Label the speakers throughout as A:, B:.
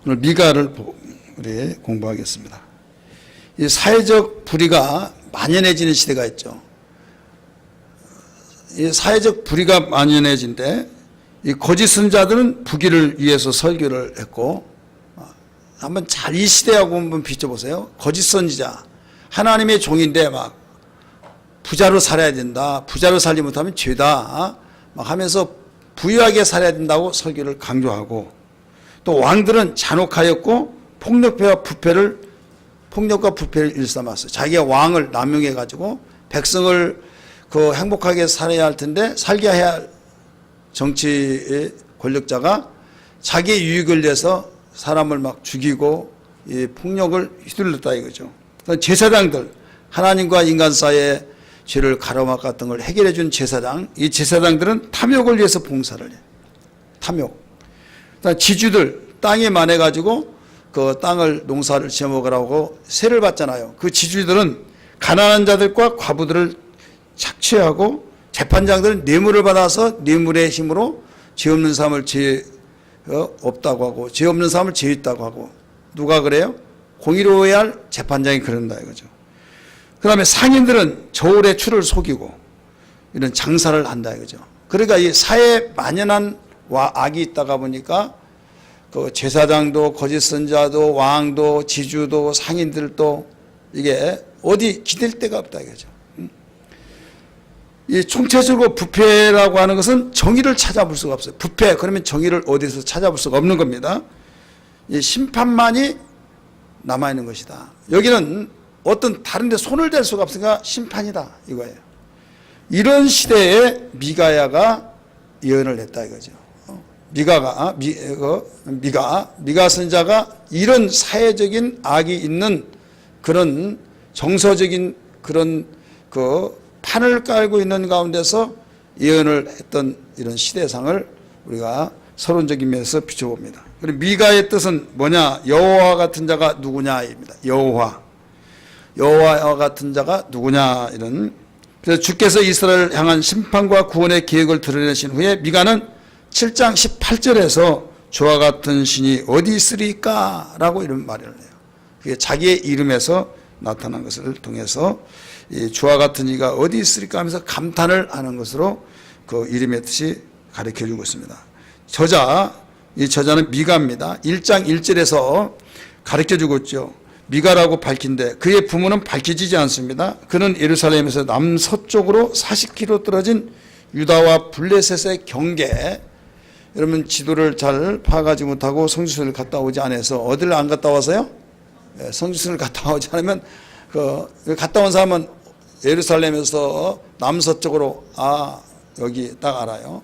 A: 오늘 미가를 우리 공부하겠습니다. 이 사회적 불의가 만연해지는 시대가 있죠. 이 사회적 불의가 만연해진 때 이 거짓 선자들은 부귀를 위해서 설교를 했고, 한번 잘 이 시대하고 한번 비춰보세요. 거짓 선지자, 하나님의 종인데 막 부자로 살아야 된다, 부자로 살지 못하면 죄다 막 하면서 부유하게 살아야 된다고 설교를 강조하고, 또 왕들은 잔혹하였고 폭력과 부패를 일삼았어요. 자기가 왕을 남용해 가지고 백성을 행복하게 살아야 할 텐데, 살게 해야 할 정치 권력자가 자기의 유익을 위해서 사람을 막 죽이고 이 폭력을 휘둘렀다 이거죠. 제사장들, 하나님과 인간 사이의 죄를 가로막았던 걸 해결해 준 제사장, 이 제사장들은 탐욕을 위해서 봉사를 해요. 탐욕. 지주들, 땅이 많아 가지고 그 땅을 농사를 지어 먹으라고 세를 받잖아요. 그 지주들은 가난한 자들과 과부들을 착취하고, 재판장들은 뇌물을 받아서 뇌물의 힘으로 죄 없는 사람을 죄 없다고 하고, 죄 없는 사람을 죄 있다고 하고. 누가 그래요? 공의로워야 할 재판장이 그런다 이거죠. 그 다음에 상인들은 저울의 추를 속이고 이런 장사를 한다 이거죠. 그러니까 이 사회에 만연한 악이 있다가 보니까 그 제사장도 거짓 선자도 왕도 지주도 상인들도 이게 어디 기댈 데가 없다 이거죠. 이 총체적으로 부패라고 하는 것은 정의를 찾아볼 수가 없어요. 부패, 그러면 정의를 어디서 찾아볼 수가 없는 겁니다. 이 심판만이 남아있는 것이다. 여기는 어떤 다른 데 손을 댈 수가 없으니까 심판이다 이거예요. 이런 시대에 미가야가 예언을 했다 이거죠. 미가 선자가 이런 사회적인 악이 있는 그런 정서적인 그런 판을 깔고 있는 가운데서 예언을 했던 이런 시대상을 우리가 서론적인 면에서 비춰봅니다. 그리고 미가의 뜻은 뭐냐? 여호와 같은 자가 누구냐입니다. 여호와 같은 자가 누구냐 이런. 그래서 주께서 이스라엘을 향한 심판과 구원의 계획을 드러내신 후에 미가는 7장 18절에서 주와 같은 신이 어디 있으리까? 라고 이런 말을 해요. 그게 자기의 이름에서 나타난 것을 통해서 이 주와 같은 이가 어디 있으리까 하면서 감탄을 하는 것으로 그 이름의 뜻이 가르쳐 주고 있습니다. 이 저자는 미가입니다. 1장 1절에서 가르쳐 주고 있죠. 미가라고 밝힌데 그의 부모는 밝혀지지 않습니다. 그는 예루살렘에서 남서쪽으로 40km 떨어진 유다와 블레셋의 경계, 여러분 지도를 잘 파악하지 못하고 성지순을 갔다 오지 않아서 어디를 안 갔다 와서요? 성지순을 갔다 오지 않으면 갔다 온 사람은 예루살렘에서 남서쪽으로 여기 딱 알아요.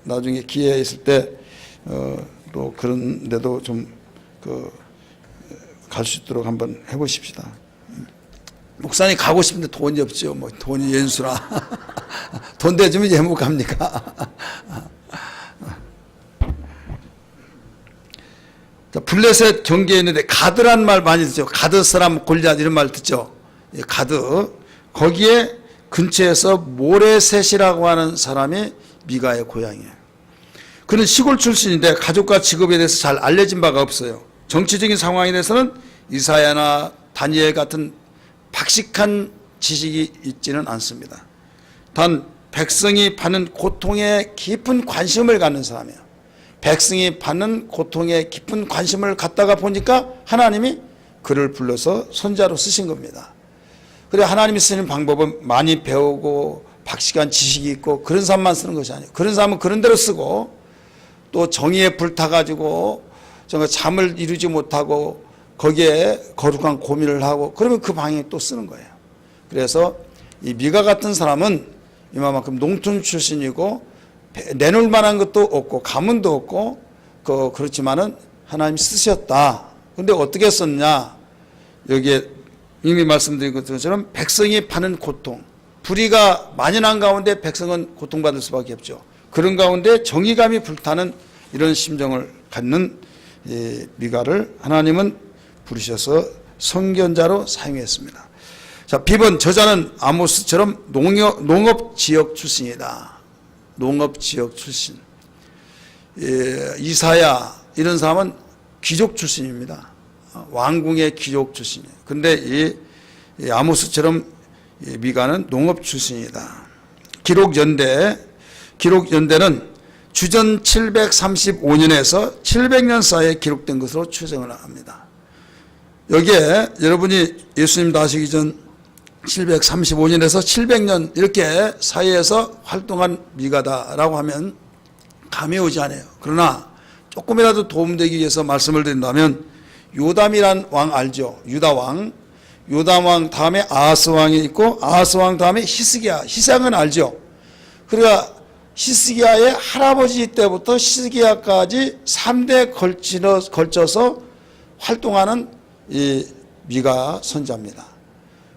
A: 나중에 기회 있을 때 또 그런 데도 좀 갈 수 있도록 한번 해보십시다. 목사님 가고 싶은데 돈이 없죠. 뭐 돈이 연수라. 돈 대주면 이제 못 갑니까? 블레셋 경계에 있는데 가드란 말 많이 듣죠. 가드 사람 골리앗 이런 말 듣죠. 가드. 거기에 근처에서 모레셋이라고 하는 사람이 미가의 고향이에요. 그는 시골 출신인데 가족과 직업에 대해서 잘 알려진 바가 없어요. 정치적인 상황에 대해서는 이사야나 다니엘 같은 박식한 지식이 있지는 않습니다. 단 백성이 받는 고통에 깊은 관심을 갖는 사람이에요. 백성이 받는 고통에 깊은 관심을 갖다가 보니까 하나님이 그를 불러서 선자로 쓰신 겁니다. 그래 하나님이 쓰는 방법은 많이 배우고 박식한 지식이 있고 그런 사람만 쓰는 것이 아니에요. 그런 사람은 그런 대로 쓰고, 또 정의에 불타가지고 정말 잠을 이루지 못하고 거기에 거룩한 고민을 하고 그러면 그 방향에 또 쓰는 거예요. 그래서 이 미가 같은 사람은 이만큼 농촌 출신이고 내놓을 만한 것도 없고 가문도 없고 그렇지만은 하나님 쓰셨다. 근데 어떻게 썼냐? 여기에 이미 말씀드린 것처럼 백성이 받는 고통, 불의가 만연한 가운데 백성은 고통받을 수밖에 없죠. 그런 가운데 정의감이 불타는 이런 심정을 갖는 미가를 하나님은 부르셔서 선견자로 사용했습니다. 자, 비번 저자는 아모스처럼 농업 지역 출신이다. 농업 지역 출신. 이사야 이런 사람은 귀족 출신입니다. 왕궁의 귀족 출신이에요. 근데 이 아모스처럼 미가는 농업 출신이다. 기록연대는 주전 735년에서 700년 사이에 기록된 것으로 추정을 합니다. 여기에 여러분이 예수님 나시기 전 735년에서 700년 이렇게 사이에서 활동한 미가다라고 하면 감이 오지 않아요. 그러나 조금이라도 도움되기 위해서 말씀을 드린다면 요담이란 왕 알죠? 유다왕. 요담왕 다음에 아하스왕이 있고 아하스왕 다음에 히스기야는 알죠? 그러니까 히스기야의 할아버지 때부터 히스기야까지 3대 걸쳐서 활동하는 이 미가 선자입니다.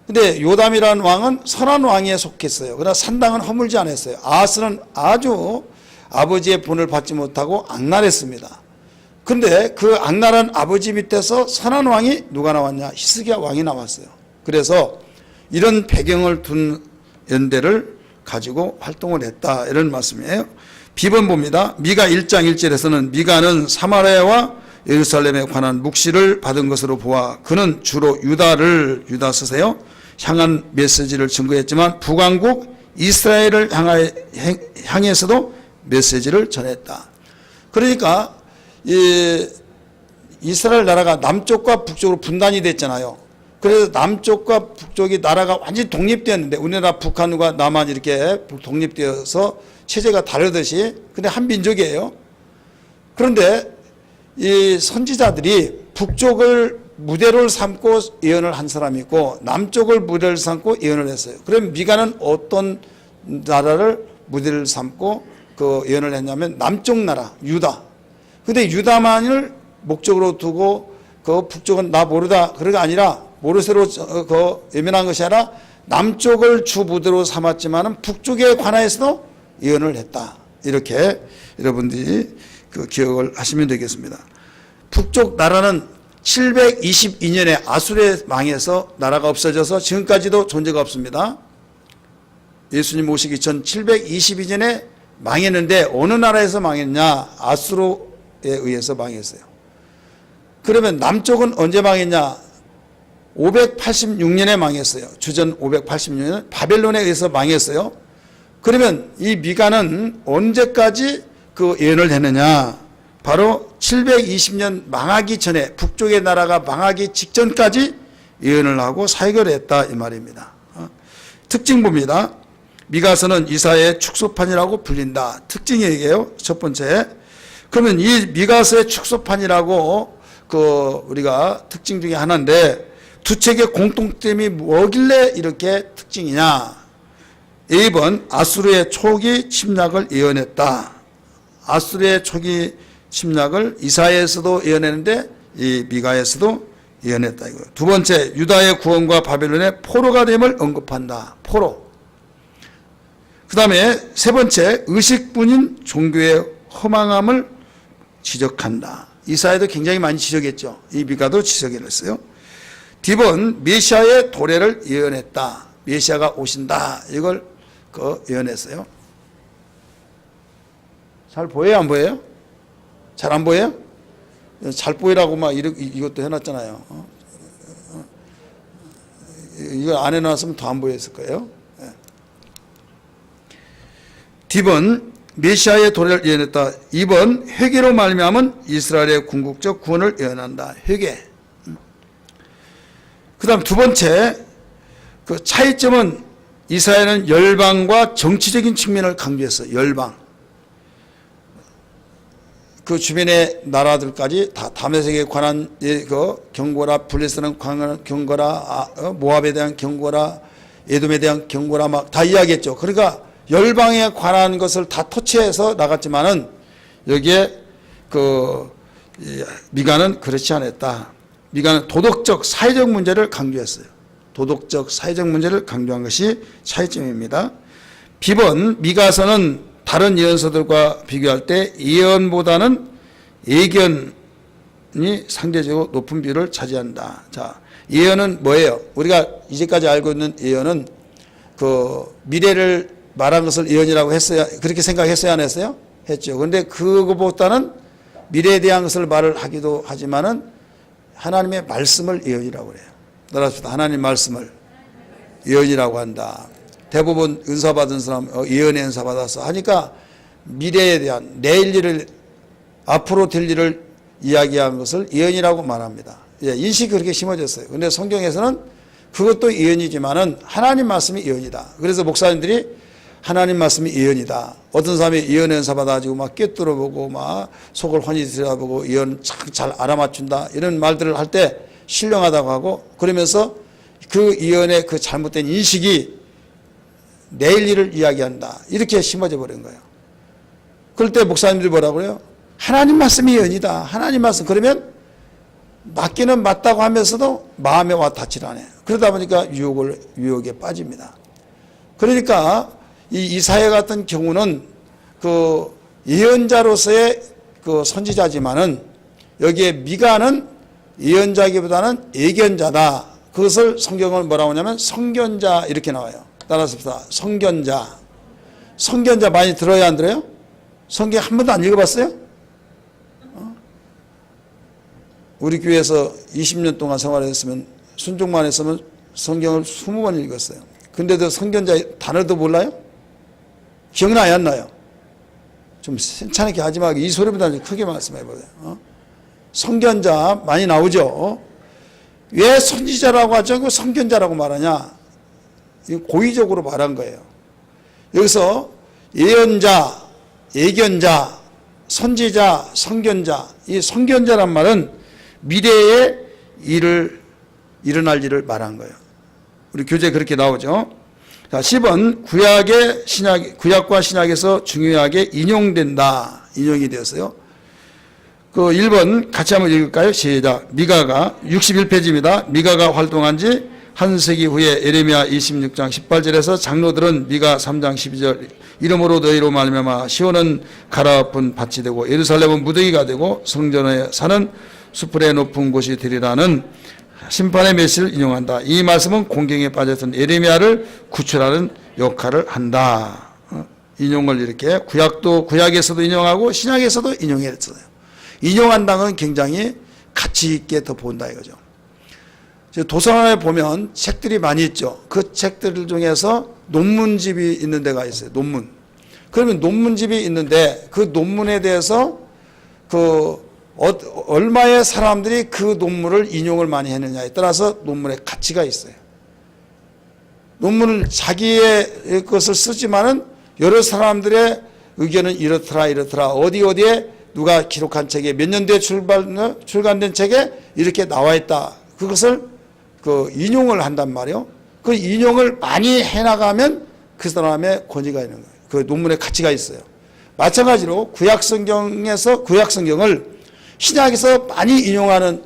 A: 근데 요담이라는 왕은 선한 왕에 속했어요. 그러나 산당은 허물지 않았어요. 아하스는 아주 아버지의 본을 받지 못하고 악랄했습니다. 근데 그 악랄한 아버지 밑에서 선한 왕이 누가 나왔냐? 히스기야 왕이 나왔어요. 그래서 이런 배경을 둔 연대를 가지고 활동을 했다, 이런 말씀이에요. 비번 봅니다. 미가 1장 1절에서는 미가는 사마리아와 예루살렘에 관한 묵시를 받은 것으로 보아 그는 주로 유다 쓰세요, 향한 메시지를 증거했지만 북왕국 이스라엘을 향해서도 메시지를 전했다. 그러니까 이스라엘 나라가 남쪽과 북쪽으로 분단이 됐잖아요. 그래서 남쪽과 북쪽이 나라가 완전히 독립되었는데, 우리나라 북한과 남한 이렇게 독립되어서 체제가 다르듯이, 근데 한 민족이에요. 그런데 이 선지자들이 북쪽을 무대를 삼고 예언을 한 사람이 있고 남쪽을 무대를 삼고 예언을 했어요. 그럼 미가는 어떤 나라를 무대를 삼고 그 예언을 했냐면 남쪽 나라 유다. 근데 유다만을 목적으로 두고 그 북쪽은 나 모르다, 그런 게 아니라 모르쇠로 그 예면한 것이 아니라 남쪽을 주 무대로 삼았지만은 북쪽에 관하여서도 예언을 했다. 이렇게 여러분들이 그 기억을 하시면 되겠습니다. 북쪽 나라는 722년에 아수르에 망해서 나라가 없어져서 지금까지도 존재가 없습니다. 예수님 오시기 전 722년에 망했는데 어느 나라에서 망했냐? 아수르에 의해서 망했어요. 그러면 남쪽은 언제 망했냐? 586년에 망했어요. 주전 586년 바벨론에 의해서 망했어요. 그러면 이 미가는 언제까지 그 예언을 했느냐? 바로 720년 망하기 전에, 북쪽의 나라가 망하기 직전까지 예언을 하고 사역을 했다, 이 말입니다. 특징 봅니다. 미가서는 이사야의 축소판이라고 불린다. 특징이 얘기해요. 첫 번째. 그러면 이 미가서의 축소판이라고 그 우리가 특징 중에 하나인데, 두 책의 공통점이 뭐길래 이렇게 특징이냐? 1번 아수르의 초기 침략을 예언했다. 아수르의 초기 침략을 이사야에서도 예언했는데 이 미가에서도 예언했다, 이거. 두 번째, 유다의 구원과 바벨론의 포로가 됨을 언급한다. 포로. 그 다음에 세 번째, 의식뿐인 종교의 허망함을 지적한다. 이사야도 굉장히 많이 지적했죠. 이 미가도 지적을 했어요. D번, 메시아의 도래를 예언했다. 메시아가 오신다, 이걸 예언했어요. 잘 보여요, 안 보여요? 잘 안 보여요? 잘 보이라고 막 이것도 해놨잖아요. 이거 안 해놨으면 더 안 보였을 거예요. D번, 메시아의 도래를 예언했다. 2번, 회개로 말미암은 이스라엘의 궁극적 구원을 예언한다. 회개. 그 다음 두 번째, 그 차이점은 이사야는 열방과 정치적인 측면을 강조했어요. 열방. 그 주변의 나라들까지 다 다메섹에 관한 그 경고라, 블레셋에 관한 경고라, 모압에 대한 경고라, 에돔에 대한 경고라 막 다 이야기했죠. 그러니까 열방에 관한 것을 다 터치해서 나갔지만은 여기에 그 미가는 그렇지 않았다. 미가는 도덕적, 사회적 문제를 강조했어요. 도덕적, 사회적 문제를 강조한 것이 차이점입니다. B번, 미가서는 다른 예언서들과 비교할 때 예언보다는 예견이 상대적으로 높은 비율을 차지한다. 자, 예언은 뭐예요? 우리가 이제까지 알고 있는 예언은 그 미래를 말한 것을 예언이라고 했어야, 그렇게 생각했어야 안 했어요? 했죠. 그런데 그거보다는 미래에 대한 것을 말을 하기도 하지만은 하나님의 말씀을 예언이라고 그래요. 따라서 하나님 말씀을 예언이라고 한다. 대부분 은사 받은 사람 예언의 은사 받아서 하니까 미래에 대한 내일 일을 앞으로 될 일을 이야기한 것을 예언이라고 말합니다. 예, 인식이 그렇게 심어졌어요. 그런데 성경에서는 그것도 예언이지만은 하나님 말씀이 예언이다. 그래서 목사님들이 하나님 말씀이 예언이다. 어떤 사람이 예언의 은사 받아가지고 막 꿰뚫어보고 막 속을 훤히 들여다보고 예언 잘 알아맞춘다. 이런 말들을 할 때 신령하다고 하고 그러면서 그 예언의 그 잘못된 인식이 내일 일을 이야기한다. 이렇게 심어져 버린 거예요. 그럴 때 목사님들이 뭐라고 그래요? 하나님 말씀이 예언이다. 하나님 말씀. 그러면 맞기는 맞다고 하면서도 마음에 와 닿질 않아요. 그러다 보니까 유혹에 빠집니다. 그러니까 이 이사야 같은 경우는 그 예언자로서의 그 선지자지만은 여기에 미가는 예언자기보다는 예견자다. 그것을 성경을 뭐라고 하냐면 선견자 이렇게 나와요. 따라서 선견자. 선견자 많이 들어야 안 들어요? 성경 한 번도 안 읽어봤어요? 우리 교회에서 20년 동안 생활했으면 순종만 했으면 성경을 20번 읽었어요. 근데도 선견자 단어도 몰라요? 기억나요 안 나요? 좀 괜찮게 하지 말고 이 소리보다 크게 말씀해보세요. 선견자 많이 나오죠. 왜 선지자라고 하지 않고 선견자라고 말하냐? 고의적으로 말한 거예요. 여기서 예언자, 예견자, 선지자, 선견자. 이 선견자란 말은 미래에 일어날 일을 말한 거예요. 우리 교재에 그렇게 나오죠. 자, 10번 구약과 신약에서 중요하게 인용된다. 인용이 되었어요. 그 1번 같이 한번 읽을까요? 시작. 미가가 61페이지입니다. 미가가 활동한 지 한 세기 후에 에레미야 26장 18절에서 장로들은 미가 3장 12절 이름으로 너희로 말미암아 시온은 가라앉은 밭이 되고 예루살렘은 무더기가 되고 성전에 사는 수풀의 높은 곳이 되리라는 심판의 메시지를 인용한다. 이 말씀은 공경에 빠졌던 에레미야를 구출하는 역할을 한다. 인용을 이렇게 구약에서도 인용하고 신약에서도 인용했어요. 인용한다는 건 굉장히 가치 있게 더 본다 이거죠. 도서관에 보면 책들이 많이 있죠. 그 책들 중에서 논문집이 있는 데가 있어요. 논문. 그러면 논문집이 있는데 그 논문에 대해서 얼마의 사람들이 그 논문을 인용을 많이 했느냐에 따라서 논문의 가치가 있어요. 논문을 자기의 것을 쓰지만은 여러 사람들의 의견은 이렇더라 어디에 누가 기록한 책에 몇 년도에 출간된 책에 이렇게 나와 있다. 그것을 인용을 한단 말이에요. 그 인용을 많이 해나가면 그 사람의 권위가 있는 거예요. 그 논문의 가치가 있어요. 마찬가지로 구약 성경을 신약에서 많이 인용하는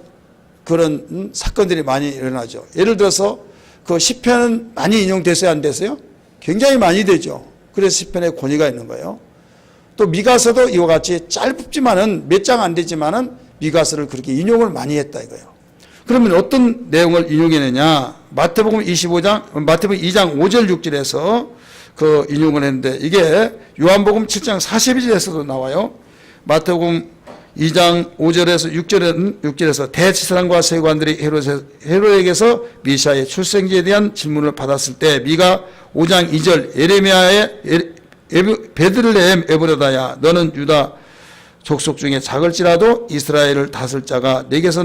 A: 그런 사건들이 많이 일어나죠. 예를 들어서 그 시편은 많이 인용됐어요, 안 됐어요? 굉장히 많이 되죠. 그래서 시편의 권위가 있는 거예요. 또 미가서도 이와 같이 짧지만은 몇 장 안 되지만은 미가서를 그렇게 인용을 많이 했다 이거예요. 그러면 어떤 내용을 인용했느냐? 마태복음 2장 5절 6절에서 그 인용을 했는데 이게 요한복음 7장 42절에서도 나와요. 마태복음 2장 5절에서 6절에서 대제사장과 세관들이 헤롯에게서 미시아의 출생지에 대한 질문을 받았을 때 미가 5장 2절 예레미야의 베들레헴 에브라다야 너는 유다 족속 중에 작을지라도 이스라엘을 다스릴 자가 내게서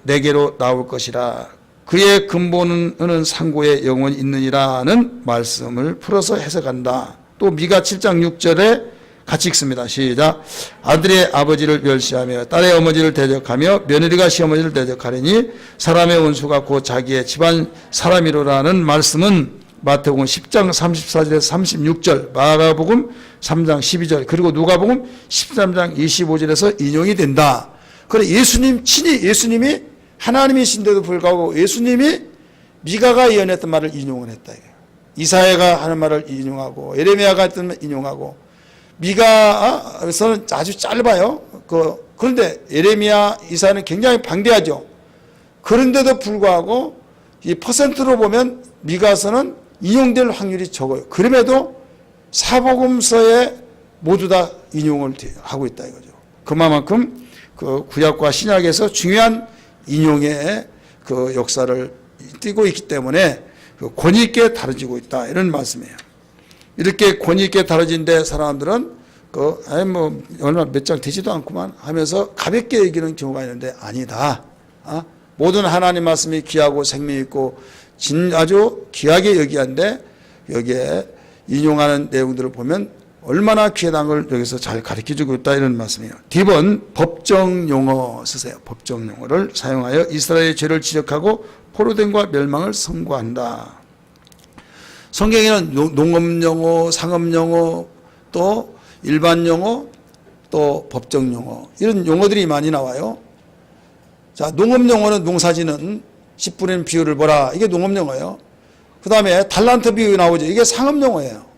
A: 내게로 나올 것이라. 그의 근본은 상고의 영원히 있느니라는 말씀을 풀어서 해석한다. 또 미가 7장 6절에 같이 읽습니다. 시작. 아들의 아버지를 멸시하며 딸의 어머니를 대적하며 며느리가 시어머니를 대적하리니 사람의 원수가 곧 자기의 집안 사람이로라는 말씀은 마태복음 10장 34절에서 36절, 마가복음 3장 12절, 그리고 누가복음 13장 25절에서 인용이 된다. 그래 예수님이 하나님이신데도 불구하고 예수님이 미가가 예언했던 말을 인용을 했다. 이사야가 하는 말을 인용하고 예레미야가 했던 말을 인용하고 미가에서는 아주 짧아요. 그런데 예레미야, 이사야는 굉장히 방대하죠. 그런데도 불구하고 이 퍼센트로 보면 미가서는 인용될 확률이 적어요. 그럼에도 사복음서의 모두 다 인용을 하고 있다 이거죠. 그만큼 그 구약과 신약에서 중요한 인용의 그 역사를 띠고 있기 때문에 그 권위 있게 다뤄지고 있다 이런 말씀이에요. 이렇게 권위 있게 다뤄진데 사람들은 얼마 몇 장 되지도 않구만 하면서 가볍게 여기는 경우가 있는데 아니다. 모든 하나님 말씀이 귀하고 생명 있고 아주 귀하게 여기는데 여기에 인용하는 내용들을 보면 얼마나 귀하다는 걸 여기서 잘 가르쳐주고 있다 이런 말씀이에요. D번 법정 용어 쓰세요. 법정 용어를 사용하여 이스라엘의 죄를 지적하고 포로됨과 멸망을 선고한다. 성경에는 농업 용어, 상업 용어, 또 일반 용어, 또 법정 용어 이런 용어들이 많이 나와요. 자, 농업 용어는 농사지는 10분의 비율을 보라. 이게 농업 용어예요. 그 다음에 달란트 비유 나오죠. 이게 상업 용어예요.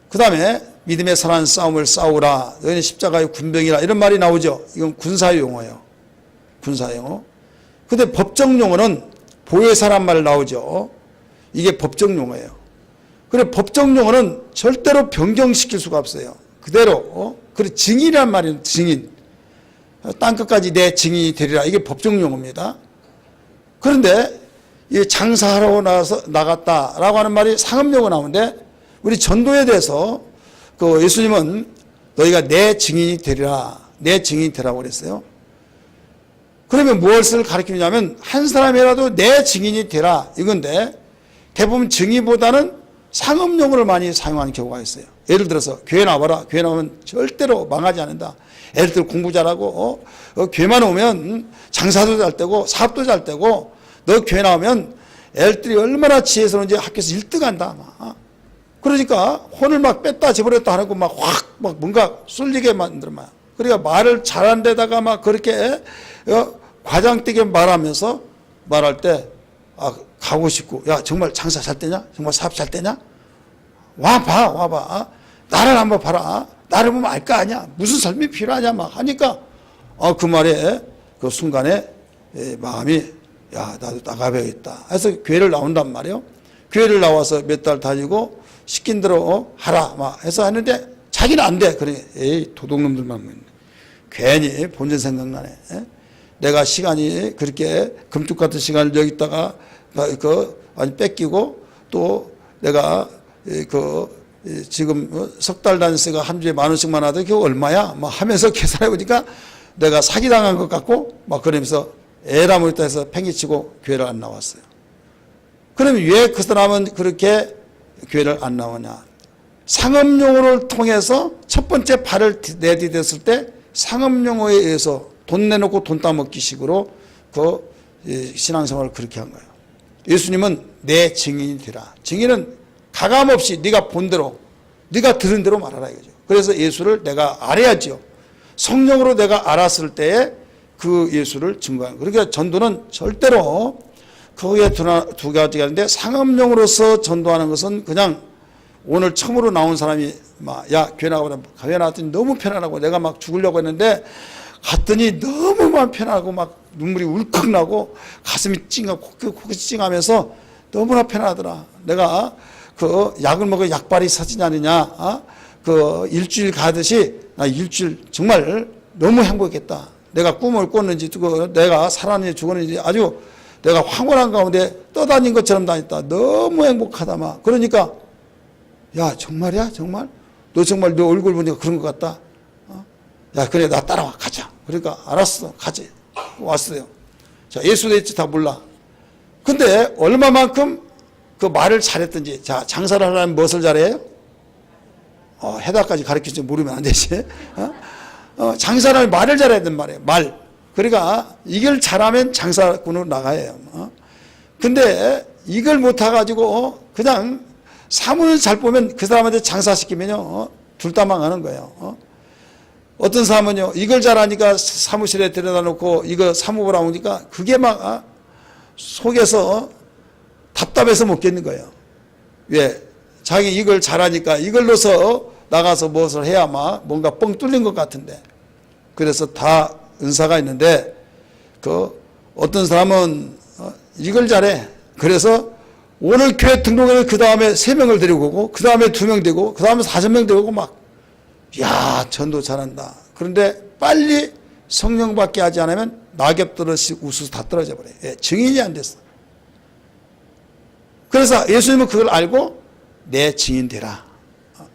A: 그 다음에 믿음의 선한 싸움을 싸우라. 너희는 십자가의 군병이라. 이런 말이 나오죠. 이건 군사 용어예요. 군사 용어. 근데 법정 용어는 보혜사란 말 나오죠. 이게 법정 용어예요. 그래 법정 용어는 절대로 변경시킬 수가 없어요. 그대로. 그리고 증인이란 말이에요. 증인. 땅끝까지 내 증인이 되리라. 이게 법정 용어입니다. 그런데 이 장사하러 나갔다라고 하는 말이 상업 용어 나오는데 우리 전도에 대해서 그 예수님은 너희가 내 증인이 되리라. 내 증인이 되라고 그랬어요. 그러면 무엇을 가르치냐면 한 사람이라도 내 증인이 되라 이건데 대부분 증인보다는 상업 용어를 많이 사용하는 경우가 있어요. 예를 들어서 교회 나와라. 교회 나오면 절대로 망하지 않는다. 애들 공부 잘하고 교회만 오면 장사도 잘 되고 사업도 잘 되고 너 교회 나오면 애들이 얼마나 지혜스러운지 학교에서 1등한다. 그러니까 혼을 막 뺐다 집어넣었다 하고 막 뭔가 쏠리게 만들어 막. 그러니까 말을 잘한 데다가 막 그렇게 과장되게 말하면서 말할 때 가고 싶고 야 정말 장사 잘 되냐? 정말 사업 잘 되냐? 와봐. 나를 한번 봐라. 나를 보면 알 거 아니야. 무슨 삶이 필요하냐 막 하니까 그 말에 그 순간에 마음이 야 나도 나가봐야겠다 해서 교회를 나온단 말이에요. 교회를 나와서 몇 달 다니고 시킨 대로 하라 막 해서 하는데 자기는 안 돼. 그래 에이 도둑놈들만 괜히 본전 생각나네. 내가 시간이 그렇게 금쪽 같은 시간을 여기다가 많이 뺏기고 또 내가 지금 석 달 다녔으니까 한 주에 10,000원씩만 하더니 그게 얼마야? 막 하면서 계산해 보니까 내가 사기당한 것 같고 막 그러면서 에라 모르겠다 해서 팽개치고 교회를 안 나왔어요. 그러면 왜 그 사람은 그렇게 교회를 안 나오냐? 상업용어를 통해서 첫 번째 발을 내디뎠을 때 상업용어에 의해서 돈 내놓고 돈 따먹기 식으로 그 신앙생활을 그렇게 한 거예요. 예수님은 내 증인이 되라. 증인은 가감없이 네가 본 대로 네가 들은 대로 말하라 이거죠. 그래서 예수를 내가 알아야죠. 성령으로 내가 알았을 때에 그 예수를 증거하는 거예요. 그러니까 전도는 절대로 거기에 두 가지가 있는데 상업용으로서 전도하는 것은 그냥 오늘 처음으로 나온 사람이 막 야 교회 나가보다 교회 나왔더니 너무 편안하고 내가 막 죽으려고 했는데 갔더니 너무 마음 편하고 막 눈물이 울컥 나고 가슴이 찡하고 코끝이 찡하면서 너무나 편하더라. 내가 그 약을 먹어 약발이 사지지 않느냐. 그 일주일 가듯이 나 일주일 정말 너무 행복했다. 내가 꿈을 꿨는지 내가 살았는지 죽었는지 아주 내가 황홀한 가운데 떠다닌 것처럼 다녔다. 너무 행복하다 막. 그러니까 야 정말이야 정말? 너 정말 너 얼굴 보니까 그런 것 같다. 야 그래 나 따라와 가자. 그러니까 알았어 가지. 왔어요. 자 예수 될지 다 몰라. 근데 얼마만큼 그 말을 잘했든지. 자 장사를 하려면 무엇을 잘해요? 해답까지 가르쳐주지 모르면 안 되지. 장사를 하면 말을 잘해야 된단 말이에요. 말. 그러니까 이걸 잘하면 장사꾼으로 나가요. 근데 이걸 못해가지고 그냥 사무를 잘 보면 그 사람한테 장사시키면요 둘 다 망하는 거예요. 어떤 사람은요 이걸 잘하니까 사무실에 데려다 놓고 이거 사무보라 오니까 그게 막 속에서 답답해서 못 겠는 거예요. 왜? 자기 이걸 잘하니까 이걸로서 나가서 무엇을 해야 막 뭔가 뻥 뚫린 것 같은데. 그래서 다 은사가 있는데 그 어떤 사람은 이걸 잘해. 그래서 오늘 교회 등록을 그 다음에 3명을 데리고 오고 그 다음에 2명 되고 그 다음에 5명 데리고 오고 막 야, 전도 잘한다. 그런데 빨리 성령 받게 하지 않으면 낙엽 떨어지고 우수수 다 떨어져 버려요. 예, 증인이 안 됐어. 그래서 예수님은 그걸 알고 내 증인 되라.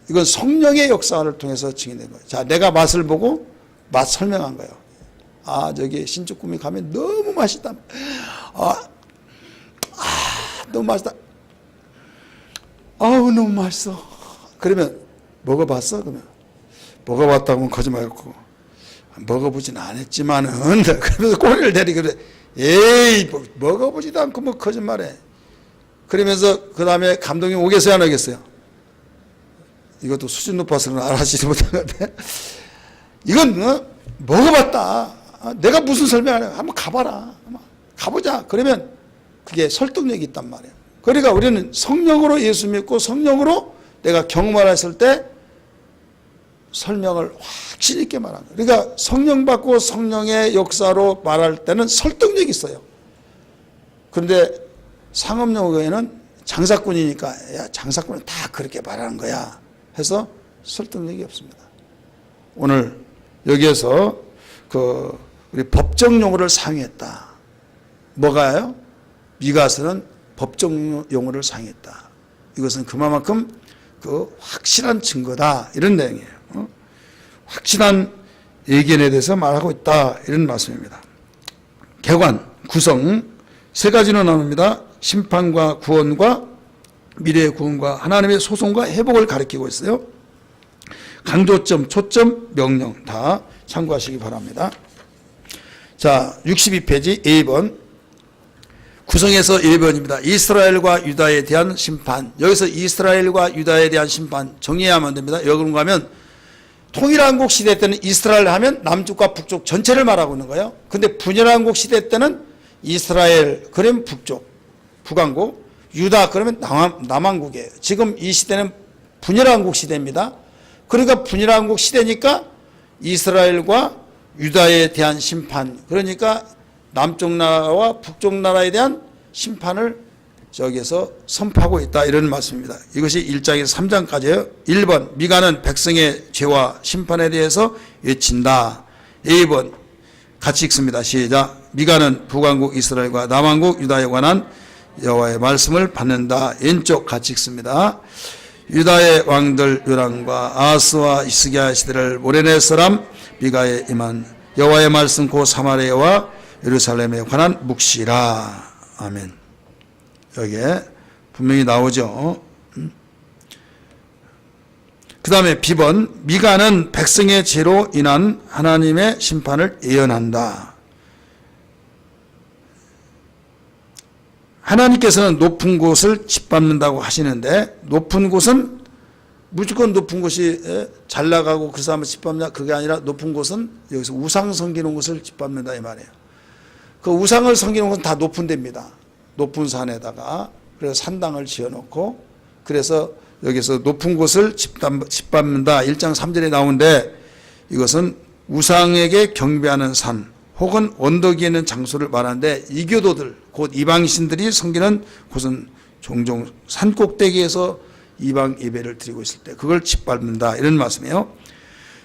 A: 이건 성령의 역사를 통해서 증인된 거예요. 자, 내가 맛을 보고 맛 설명한 거예요. 아, 저기 신축구미 가면 너무 맛있다. 너무 맛있다. 아우, 너무 맛있어. 그러면 먹어봤어? 그러면 먹어봤다고 하면 거짓말이고 먹어보진 않았지만은 그러면서 꼬리를 내리고 그래. 에이, 먹어보지도 않고 뭐 거짓말해. 그러면서 그 다음에 감독님 오겠어요, 안 오겠어요? 이것도 수준 높아서는 알아지지 못한 것 같아. 이건 먹어봤다. 내가 무슨 설명을 해? 한번 가봐라. 한번 가보자. 그러면 그게 설득력이 있단 말이에요. 그러니까 우리는 성령으로 예수 믿고 성령으로 내가 경험을 했을 때 설명을 확실히 있게 말하는 거예요. 그러니까 성령 받고 성령의 역사로 말할 때는 설득력이 있어요. 그런데 상업용어에는 장사꾼이니까 야, 장사꾼은 다 그렇게 말하는 거야 해서 설득력이 없습니다. 오늘 여기에서 우리 법정 용어를 사용했다. 뭐가요? 미가서는 법정 용어를 사용했다. 이것은 그만큼 확실한 증거다 이런 내용이에요. 확실한 예견에 대해서 말하고 있다 이런 말씀입니다. 개관, 구성 세 가지로 나눕니다. 심판과 구원과 미래의 구원과 하나님의 소송과 회복을 가리키고 있어요. 강조점, 초점, 명령 다 참고하시기 바랍니다. 자, 62페이지 A번 구성에서 1번입니다. 이스라엘과 유다에 대한 심판. 여기서 이스라엘과 유다에 대한 심판 정리해야만 됩니다. 여기 가면 통일한국 시대 때는 이스라엘 하면 남쪽과 북쪽 전체를 말하고 있는 거예요. 근데 분열한국 시대 때는 이스라엘 그러면 북쪽, 북한국, 유다 그러면 남한국이에요. 지금 이 시대는 분열한국 시대입니다. 그러니까 분열한국 시대니까 이스라엘과 유다에 대한 심판, 그러니까 남쪽 나라와 북쪽 나라에 대한 심판을 저기에서 선포하고 있다 이런 말씀입니다. 이것이 1장에서 3장까지예요. 1번 미가는 백성의 죄와 심판에 대해서 외친다. 2번 같이 읽습니다. 시작. 미가는 북왕국 이스라엘과 남왕국 유다에 관한 여호와의 말씀을 받는다. 왼쪽 같이 읽습니다. 유다의 왕들 요람과 아하스와 히스기야 시대를 모래낼 사람 미가에 임한 여호와의 말씀 곧 사마리아와 예루살렘에 관한 묵시라. 아멘. 여기에 분명히 나오죠. 그 다음에 B번 미가는 백성의 죄로 인한 하나님의 심판을 예언한다. 하나님께서는 높은 곳을 짓밟는다고 하시는데 높은 곳은 무조건 높은 곳이 잘 나가고 그 사람을 짓밟냐 그게 아니라 높은 곳은 여기서 우상 섬기는 곳을 짓밟는다 이 말이에요. 그 우상을 섬기는 곳은 다 높은 데입니다. 높은 산에다가 그래서 산당을 지어놓고 그래서 여기서 높은 곳을 짓밟는다 1장 3절에 나오는데 이것은 우상에게 경배하는 산 혹은 언덕 위에 있는 장소를 말하는데 이교도들 곧 이방신들이 섬기는 곳은 종종 산 꼭대기에서 이방 예배를 드리고 있을 때 그걸 짓밟는다 이런 말씀이에요.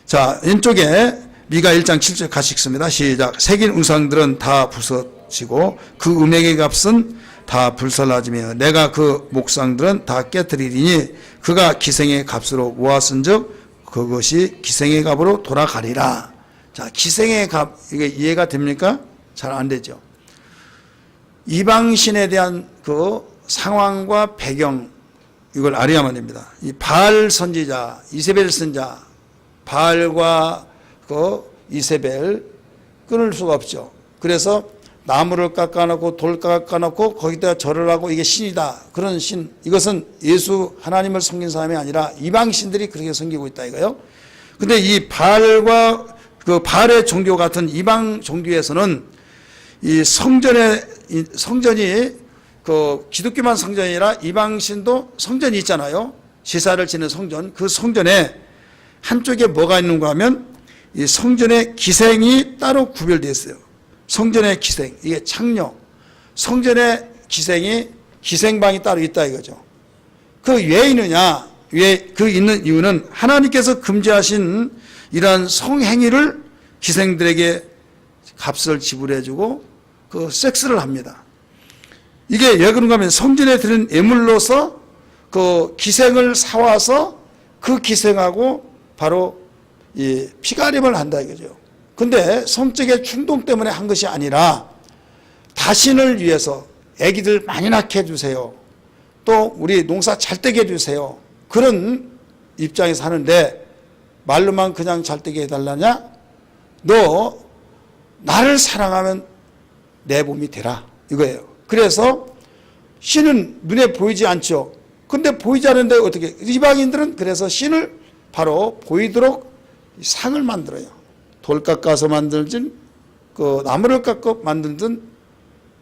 A: 자, 왼쪽에 미가 1장 7절 같이 읽습니다. 시작. 새긴 우상들은 다 부서지고 그 음행의 값은 다 불살라지며 내가 그 목상들은 다 깨뜨리리니 그가 기생의 값으로 모았은즉 그것이 기생의 값으로 돌아가리라. 자, 기생의 값 이게 이해가 됩니까? 잘 안 되죠. 이방신에 대한 그 상황과 배경 이걸 알아야만 됩니다. 이 바알 선지자, 이세벨 선자, 바알과 그 이세벨 끊을 수가 없죠. 그래서 나무를 깎아놓고 돌 깎아놓고 거기다가 절을 하고 이게 신이다. 그런 신. 이것은 예수 하나님을 섬긴 사람이 아니라 이방신들이 그렇게 섬기고 있다 이거예요. 근데 이 바알과 그 바알의 종교 같은 이방 종교에서는 이 성전이 그 기독교만 성전이 아니라 이방신도 성전이 있잖아요. 제사를 지는 성전. 그 성전에 한쪽에 뭐가 있는가 하면 이 성전의 기생이 따로 구별되어 있어요. 성전의 기생, 이게 창녀. 성전의 기생이 기생방이 따로 있다 이거죠. 그 왜 있느냐? 왜 그 있는 이유는 하나님께서 금지하신 이러한 성행위를 기생들에게 값을 지불해주고 그 섹스를 합니다. 이게 왜 그런가 하면 성전에 드린 예물로서 그 기생을 사와서 그 기생하고 바로 이 피가림을 한다 이거죠. 근데 성적의 충동 때문에 한 것이 아니라 다신을 위해서 아기들 많이 낳게 해주세요. 또 우리 농사 잘 되게 해주세요. 그런 입장에서 하는데 말로만 그냥 잘 되게 해달라냐? 너 나를 사랑하면 내 몸이 되라 이거예요. 그래서 신은 눈에 보이지 않죠. 근데 보이지 않는데 어떻게 이방인들은 그래서 신을 바로 보이도록 상을 만들어요. 돌 깎아서 만들든 그 나무를 깎아 만들든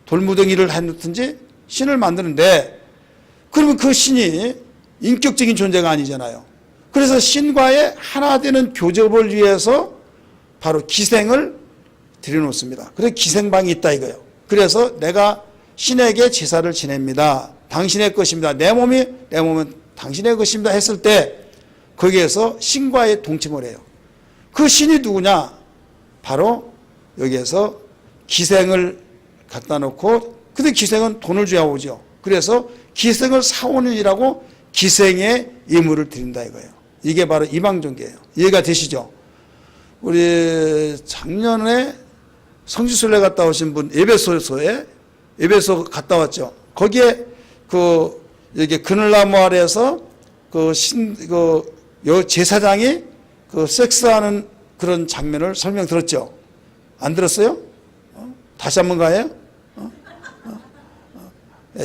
A: 돌무더기를 해놓든지 신을 만드는데 그러면 그 신이 인격적인 존재가 아니잖아요. 그래서 신과의 하나 되는 교접을 위해서 바로 기생을 들여놓습니다. 그래서 기생방이 있다 이거예요. 그래서 내가 신에게 제사를 지냅니다. 당신의 것입니다. 내 몸은 당신의 것입니다 했을 때 거기에서 신과의 동침을 해요. 그 신이 누구냐? 바로 여기에서 기생을 갖다 놓고 근데 기생은 돈을 줘야 오죠. 그래서 기생을 사오는이라고 기생의 예물을 드린다 이거예요. 이게 바로 이방종교예요. 이해가 되시죠? 우리 작년에 성지순례 갔다 오신 분 에베소 갔다 왔죠. 거기에 여기 그늘나무 아래에서 제사장이 섹스하는 그런 장면을 설명 들었죠. 안 들었어요? 다시 한번 가요?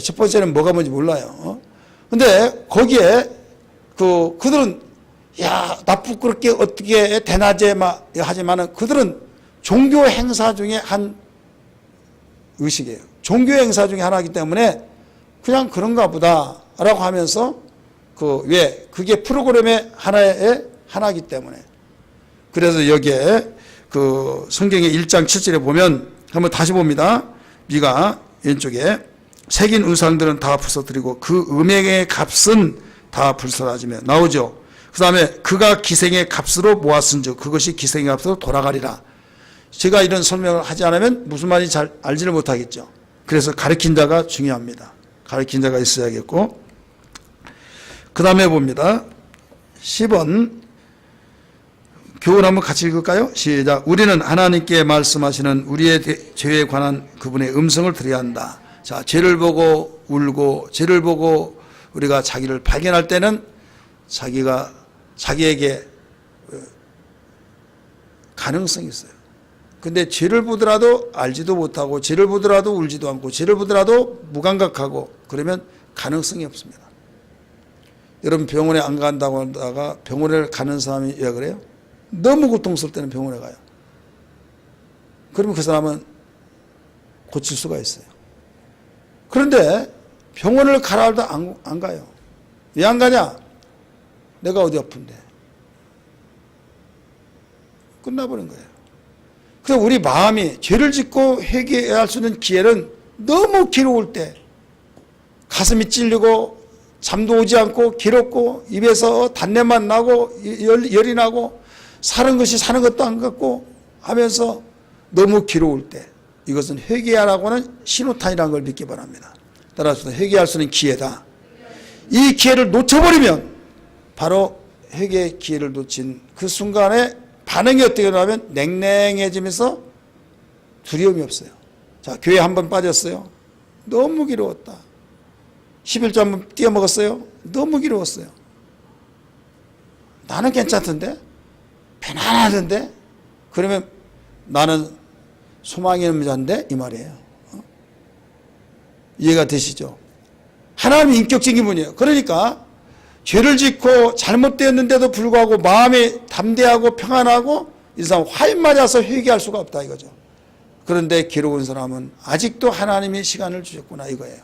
A: 첫 번째는 뭐가 뭔지 몰라요. 근데 거기에 그들은 나 부끄럽게 어떻게 대낮에 하지만은 그들은 종교 행사 중에 한 의식이에요. 종교 행사 중에 하나이기 때문에 그냥 그런가 보다라고 하면서 그게 프로그램의 하나이기 때문에 그래서 여기에 성경의 1장 7절에 보면 한번 다시 봅니다. 미가 왼쪽에 새긴 우상들은 다 부숴뜨리고 그 음행의 값은 다 불사라지며 나오죠. 그 다음에 그가 기생의 값으로 모았은즉 그것이 기생의 값으로 돌아가리라. 제가 이런 설명을 하지 않으면 무슨 말인지 잘 알지를 못하겠죠. 그래서 가르친 자가 중요합니다. 가르친 자가 있어야겠고 그 다음에 봅니다. 10번 교훈 한번 같이 읽을까요? 시작. 우리는 하나님께 말씀하시는 우리의 죄에 관한 그분의 음성을 들어야 한다. 자, 죄를 보고 울고 죄를 보고 우리가 자기를 발견할 때는 자기에게 가능성이 있어요. 근데 죄를 보더라도 알지도 못하고 죄를 보더라도 울지도 않고 죄를 보더라도 무감각하고 그러면 가능성이 없습니다. 여러분 병원에 안 간다고 하다가 병원에 가는 사람이 왜 그래요? 너무 고통스러울 때는 병원에 가요. 그러면 그 사람은 고칠 수가 있어요. 그런데 병원을 가라 해도 안 가요. 왜 안 가냐? 내가 어디 아픈데. 끝나버린 거예요. 그래서 우리 마음이 죄를 짓고 회개할 수 있는 기회는 너무 괴로울 때 가슴이 찔리고 잠도 오지 않고 괴롭고 입에서 단내만 나고 열이 나고 사는 것이 사는 것도 안 같고 하면서 너무 괴로울 때 이것은 회개하라고 하는 신호탄이라는 걸 믿기 바랍니다. 따라서 회개할 수 있는 기회다. 이 기회를 놓쳐버리면 바로 회개의 기회를 놓친 그 순간에 반응이 어떻게 나오면 냉랭해지면서 두려움이 없어요. 자, 교회 한번 빠졌어요. 너무 괴로웠다. 11조 한번 띄어먹었어요. 너무 괴로웠어요. 나는 괜찮던데? 편안하던데? 그러면 나는 소망이 없는 자인데? 이 말이에요. 이해가 되시죠? 하나님이 인격적인 분이에요. 그러니까 죄를 짓고 잘못되었는데도 불구하고 마음이 담대하고 평안하고 이 사람 화인 맞아서 회개할 수가 없다 이거죠. 그런데 괴로운 사람은 아직도 하나님이 시간을 주셨구나 이거예요.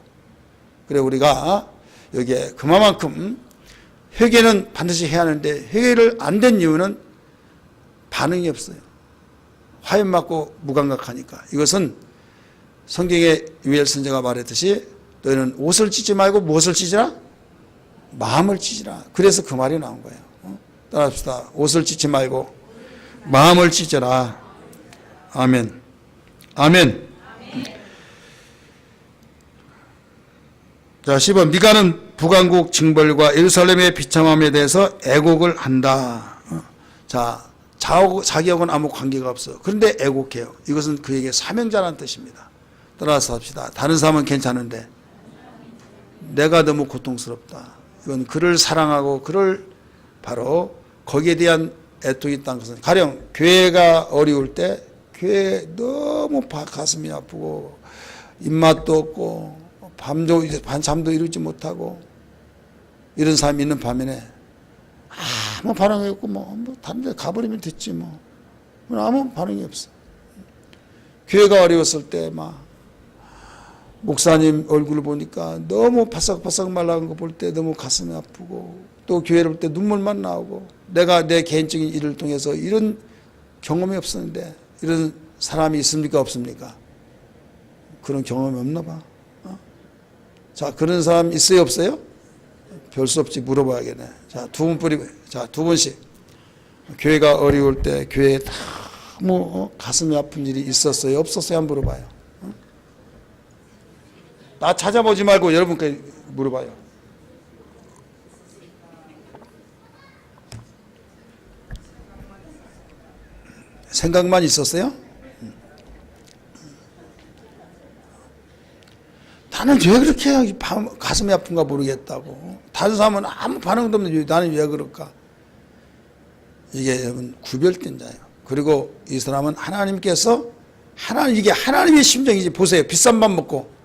A: 그래 우리가 여기에 그만큼 회개는 반드시 해야 하는데 회개를 안 된 이유는 반응이 없어요. 화인 맞고 무감각하니까. 이것은 성경에 유엘 선지자가 말했듯이 너희는 옷을 찢지 말고 무엇을 찢으라? 마음을 찢으라. 그래서 그 말이 나온 거예요. 따라합시다. 옷을 찢지 말고 마음을 찢어라. 아멘. 아멘. 자, 10번. 미가는 북왕국 징벌과 예루살렘의 비참함에 대해서 애곡을 한다. 자, 자기하고는 아무 관계가 없어. 그런데 애곡해요. 이것은 그에게 사명자라는 뜻입니다. 따라서 합시다. 다른 사람은 괜찮은데 내가 너무 고통스럽다. 이건 그를 사랑하고 그를 바로 거기에 대한 애통이 있다는 것은, 가령 교회가 어려울 때 교회 너무 가슴이 아프고 입맛도 없고 밤잠도 이루지 못하고 이런 사람이 있는 반면에 아무 반응이 없고 뭐 다른 데 가버리면 됐지 뭐 아무 반응이 없어. 교회가 어려웠을 때 막 목사님 얼굴을 보니까 너무 바싹바싹 말라간 거 볼 때 너무 가슴이 아프고, 또 교회를 볼 때 눈물만 나오고, 내가 내 개인적인 일을 통해서 이런 경험이 없었는데 이런 사람이 있습니까 없습니까? 그런 경험이 없나 봐. 자, 그런 사람 있어요 없어요? 별 수 없지. 물어봐야겠네. 자, 두 분씩. 교회가 어려울 때 교회에 너무 가슴이 아픈 일이 있었어요 없었어요? 한번 물어봐요. 나 찾아보지 말고 여러분께 물어봐요. 생각만 있었어요? 나는 왜 그렇게 가슴이 아픈가 모르겠다고. 다른 사람은 아무 반응도 없는데 나는 왜 그럴까? 이게 여러분 구별된 자예요. 그리고 이 사람은 하나님께서 이게 하나님의 심정이지. 보세요. 비싼 밥 먹고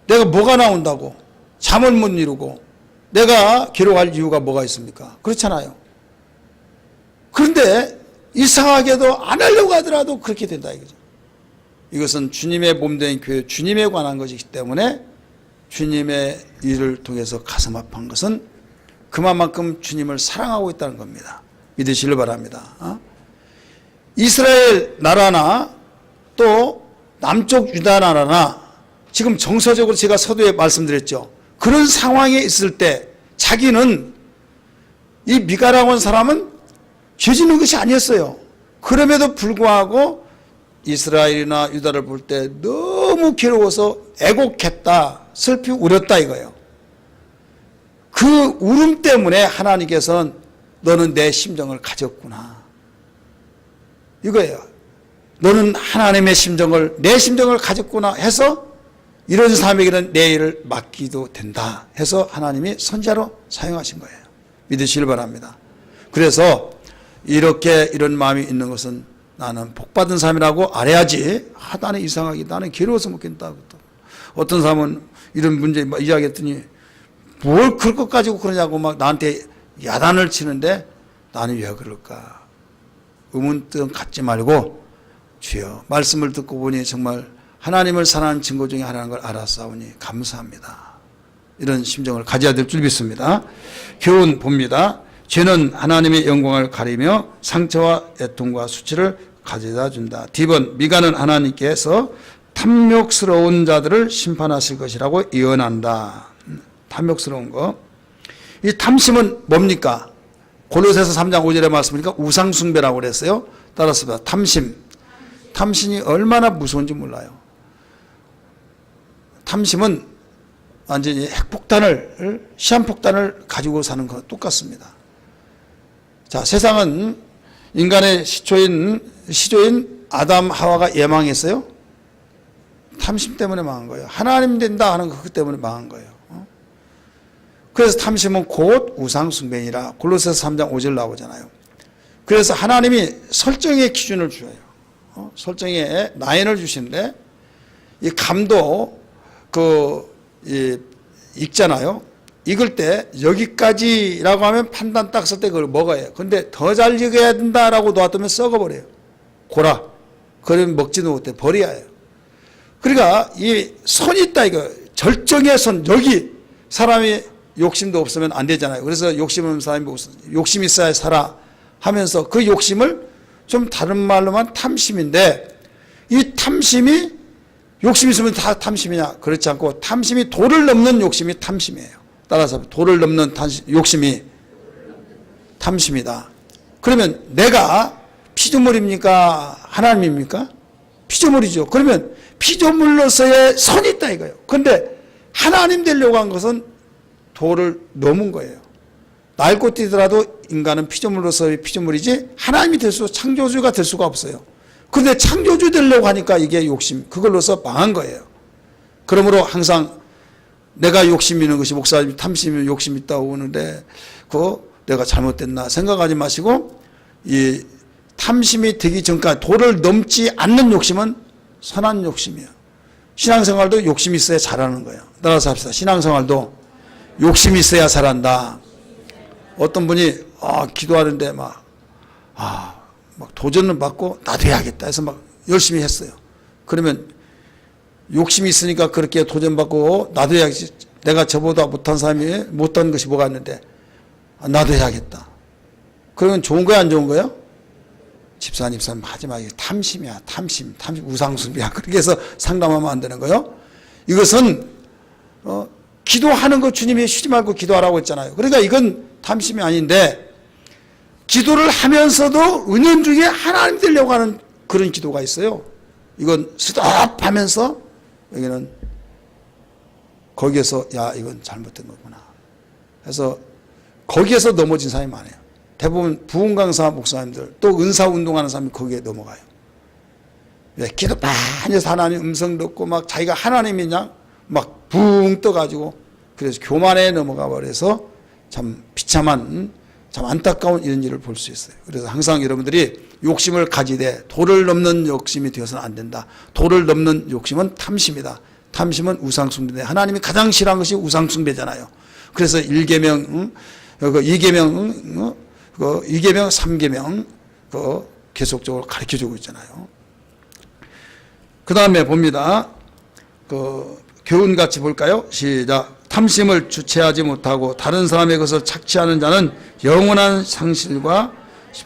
A: 내가 뭐가 나온다고 잠을 못 이루고 내가 기록할 이유가 뭐가 있습니까? 그렇잖아요. 그런데 이상하게도 안 하려고 하더라도 그렇게 된다 이거죠. 이것은 주님의 몸된 교회, 주님에 관한 것이기 때문에 주님의 일을 통해서 가슴 아픈 것은 그만큼 주님을 사랑하고 있다는 겁니다. 믿으시길 바랍니다. 이스라엘 나라나 또 남쪽 유다 나라나 지금 정서적으로 제가 서두에 말씀드렸죠. 그런 상황에 있을 때 자기는, 이 미가라고 하는 사람은 죄짓는 것이 아니었어요. 그럼에도 불구하고 이스라엘이나 유다를 볼 때 너무 괴로워서 애곡했다, 슬피 울었다 이거예요. 그 울음 때문에 하나님께서는 너는 내 심정을 가졌구나 이거예요. 너는 하나님의 심정을, 내 심정을 가졌구나 해서 이런 사람에게는 내 일을 맡기도 된다 해서 하나님이 선지자로 사용하신 거예요. 믿으시길 바랍니다. 그래서 이렇게 이런 마음이 있는 것은 나는 복받은 사람이라고 알아야지. 나는 이상하게 나는 괴로워서 못 견다고. 어떤 사람은 이런 문제 이야기했더니 뭘 그럴 것 가지고 그러냐고 막 나한테 야단을 치는데 나는 왜 그럴까? 의문점 갖지 말고 주여 말씀을 듣고 보니 정말 하나님을 사랑하는 증거 중에 하나인 걸 알았사오니 감사합니다. 이런 심정을 가져야 될 줄 믿습니다. 교훈 봅니다. 죄는 하나님의 영광을 가리며 상처와 애통과 수치를 가져다 준다. D번, 미가는 하나님께서 탐욕스러운 자들을 심판하실 것이라고 예언한다. 탐욕스러운 거. 이 탐심은 뭡니까? 골로새서 3장 5절에 말씀이니까 우상숭배라고 그랬어요. 따라서 탐심. 탐심이 얼마나 무서운지 몰라요. 탐심은 완전히 핵폭탄을, 시한폭탄을 가지고 사는 거 똑같습니다. 자, 세상은 인간의 시조인 아담 하와가 예망했어요. 탐심 때문에 망한 거예요. 하나님 된다 하는 그 때문에 망한 거예요. 그래서 탐심은 곧 우상숭배니라 골로새서 3장 5절 나오잖아요. 그래서 하나님이 설정의 기준을 주어요. 설정의 라인을 주시는데 이 감도 읽잖아요. 읽을 때 여기까지라고 하면 판단 딱 쓸 때 그걸 먹어요. 근데 더 잘 읽어야 된다라고 놔두면 썩어버려요. 고라. 그러면 먹지도 못해. 버려야 해요. 그러니까 이 선이 있다 이거. 절정의 선. 여기 사람이 욕심도 없으면 안 되잖아요. 그래서 욕심 없는 사람이 욕심 있어야 살아 하면서 그 욕심을 좀 다른 말로만 탐심인데, 이 탐심이 욕심 있으면 다 탐심이냐? 그렇지 않고 탐심이 도를 넘는 욕심이 탐심이에요. 따라서 도를 넘는 욕심이 탐심이다. 그러면 내가 피조물입니까? 하나님입니까? 피조물이죠. 그러면 피조물로서의 선이 있다 이거예요. 그런데 하나님 되려고 한 것은 도를 넘은 거예요. 날고 뛰더라도 인간은 피조물로서의 피조물이지 하나님이 될 수, 창조주가 될 수가 없어요. 그런데 창조주 되려고 하니까 이게 욕심, 그걸로서 망한 거예요. 그러므로 항상 내가 욕심 있는 것이 목사님 탐심이 욕심 있다고 하는데 그거 내가 잘못됐나 생각하지 마시고 이 탐심이 되기 전까지 도를 넘지 않는 욕심은 선한 욕심이에요. 신앙생활도 욕심이 있어야 잘하는 거예요. 따라서 합시다. 신앙생활도 욕심이 있어야 잘한다. 어떤 분이 기도하는데 막 도전을 받고 나도 해야겠다 해서 막 열심히 했어요. 그러면 욕심이 있으니까 그렇게 도전받고 나도 해야겠지. 내가 저보다 못한 사람이 못한 것이 뭐가 있는데 나도 해야겠다. 그러면 좋은 거야 안 좋은 거예요? 집사님 하지 마. 이게 탐심이야. 탐심 우상숭배야. 그렇게 해서 상담하면 안 되는 거예요. 이것은 기도하는 거 주님이 쉬지 말고 기도하라고 했잖아요. 그러니까 이건 탐심이 아닌데 기도를 하면서도 은연중에 하나님 되려고 하는 그런 기도가 있어요. 이건 스톱하면서 여기는 거기에서 야 이건 잘못된 거구나. 그래서 거기에서 넘어진 사람이 많아요. 대부분 부흥 강사 목사님들 또 은사 운동하는 사람이 거기에 넘어가요. 왜 기도 많이 해서 하나님 음성 듣고 막 자기가 하나님이냐 막 붕 떠가지고 그래서 교만에 넘어가 버려서 참 비참한 참 안타까운 이런 일을 볼 수 있어요. 그래서 항상 여러분들이 욕심을 가지되 도를 넘는 욕심이 되어서는 안 된다. 도를 넘는 욕심은 탐심이다. 탐심은 우상숭배인데 하나님이 가장 싫어하는 것이 우상숭배잖아요. 그래서 1계명, 2계명, 2계명, 3계명 계속적으로 가르쳐주고 있잖아요. 그 다음에 봅니다. 교훈같이 볼까요? 시작. 탐심을 주체하지 못하고 다른 사람의 것을 착취하는 자는 영원한 상실과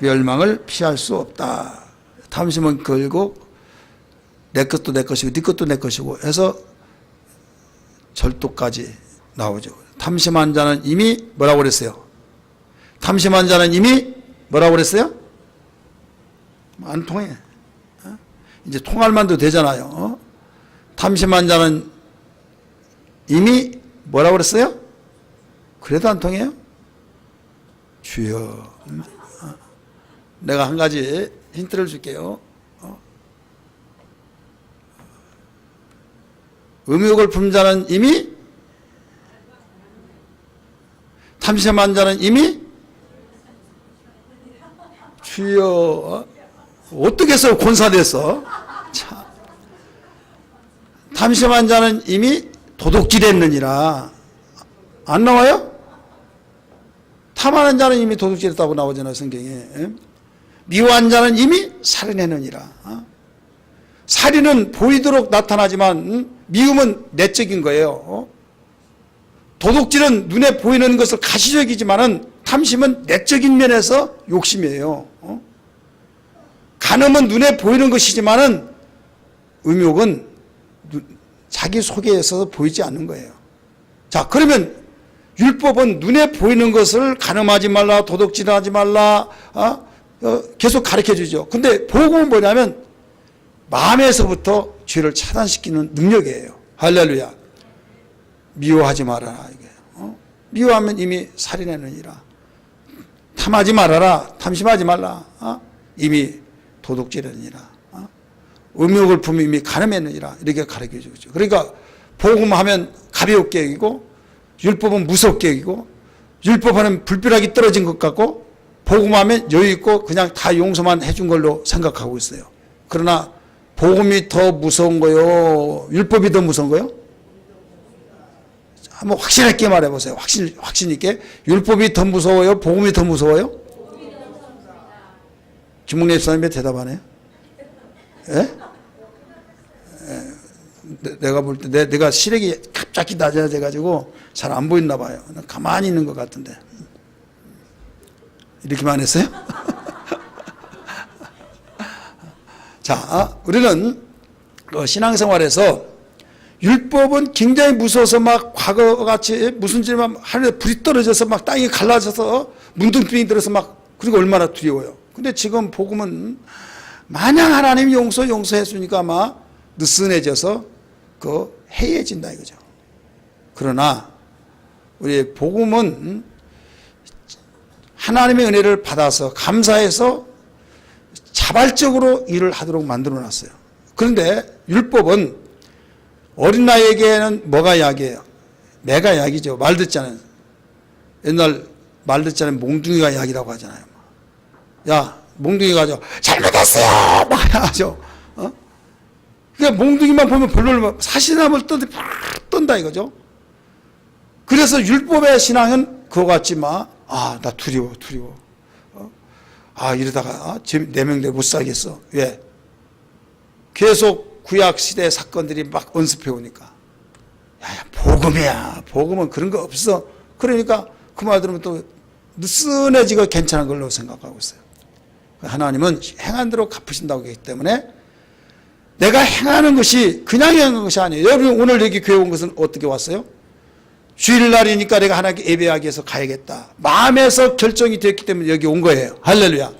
A: 멸망을 피할 수 없다. 탐심은 결국 내 것도 내 것이고 네 것도 내 것이고 해서 절도까지 나오죠. 탐심한 자는 이미 뭐라고 그랬어요? 탐심한 자는 이미 뭐라고 그랬어요? 안 통해. 이제 통할 만도 되잖아요. 탐심한 자는 이미 뭐라고 그랬어요? 그래도 안 통해요? 주여. 내가 한 가지 힌트를 줄게요. 음욕을 품는 자는 이미 탐심한 자는 이미 주여. 어떻게 해서 권사됐어? 참. 탐심한 자는 이미 도둑질했느니라. 안 나와요? 탐하는 자는 이미 도둑질했다고 나오잖아요, 성경에. 미워한 자는 이미 살인했느니라. 살인은 보이도록 나타나지만 미움은 내적인 거예요. 도둑질은 눈에 보이는 것을 가시적이지만은 탐심은 내적인 면에서 욕심이에요. 간음은 눈에 보이는 것이지만은 음욕은 자기 속에 있어서 보이지 않는 거예요. 자, 그러면 율법은 눈에 보이는 것을 간음하지 말라, 도둑질하지 말라, 계속 가르쳐 주죠. 근데 복음은 뭐냐면 마음에서부터 죄를 차단시키는 능력이에요. 할렐루야. 미워하지 말아라. 이게. 미워하면 이미 살인했느니라. 탐하지 말아라. 탐심하지 말라. 이미 도둑질했느니라. 음욕을 품으면 이미 간음했느니라. 이렇게 가르쳐 주죠. 그러니까 복음하면 가볍게 여기고 율법은 무섭게 여기고 율법하면 불필요하게 떨어진 것 같고 복음하면 여유 있고 그냥 다 용서만 해준 걸로 생각하고 있어요. 그러나 복음이 더 무서운 거요? 율법이 더 무서운 거요? 한번 확실하게 말해보세요. 확신 있게. 율법이 더 무서워요? 복음이 더 무서워요? 김웅래 집사님이 대답하네요. 예? 내가 볼 때 내가 시력이 갑자기 낮아져가지고 잘 안 보이나 봐요. 가만히 있는 것 같은데. 이렇게만 했어요? 자, 우리는 신앙생활에서 율법은 굉장히 무서워서 막 과거같이 무슨 일만 하늘에 불이 떨어져서 막 땅이 갈라져서 문둥병이 들어서 막 그리고 얼마나 두려워요. 근데 지금 복음은 마냥 하나님이 용서했으니까 아마 느슨해져서 해이해진다 이거죠. 그러나 우리 복음은 하나님의 은혜를 받아서 감사해서 자발적으로 일을 하도록 만들어 놨어요. 그런데 율법은 어린 나이에게는 뭐가 약이에요? 매가 약이죠. 말 듣지 않은. 옛날 말 듣지 않은 몽둥이가 약이라고 하잖아요. 야, 몽둥이가 잘못했어요! 막 하죠. 그러니까 몽둥이만 보면 별로 사시나무를 떠는데 팍 떤다 이거죠. 그래서 율법의 신앙은 그거 같지 마. 나 두려워. 이러다가 내 명대로 못 살겠어. 왜? 계속 구약 시대 사건들이 막 언습해 오니까. 복음이야. 복음은 그런 거 없어. 그러니까 그 말 들으면 또 느슨해지고 괜찮은 걸로 생각하고 있어요. 하나님은 행한 대로 갚으신다고 하기 때문에 내가 행하는 것이 그냥 행하는 것이 아니에요. 여러분 오늘 여기 교회 온 것은 어떻게 왔어요? 주일날이니까 내가 하나님께 예배하기 위해서 가야겠다. 마음에서 결정이 되었기 때문에 여기 온 거예요. 할렐루야.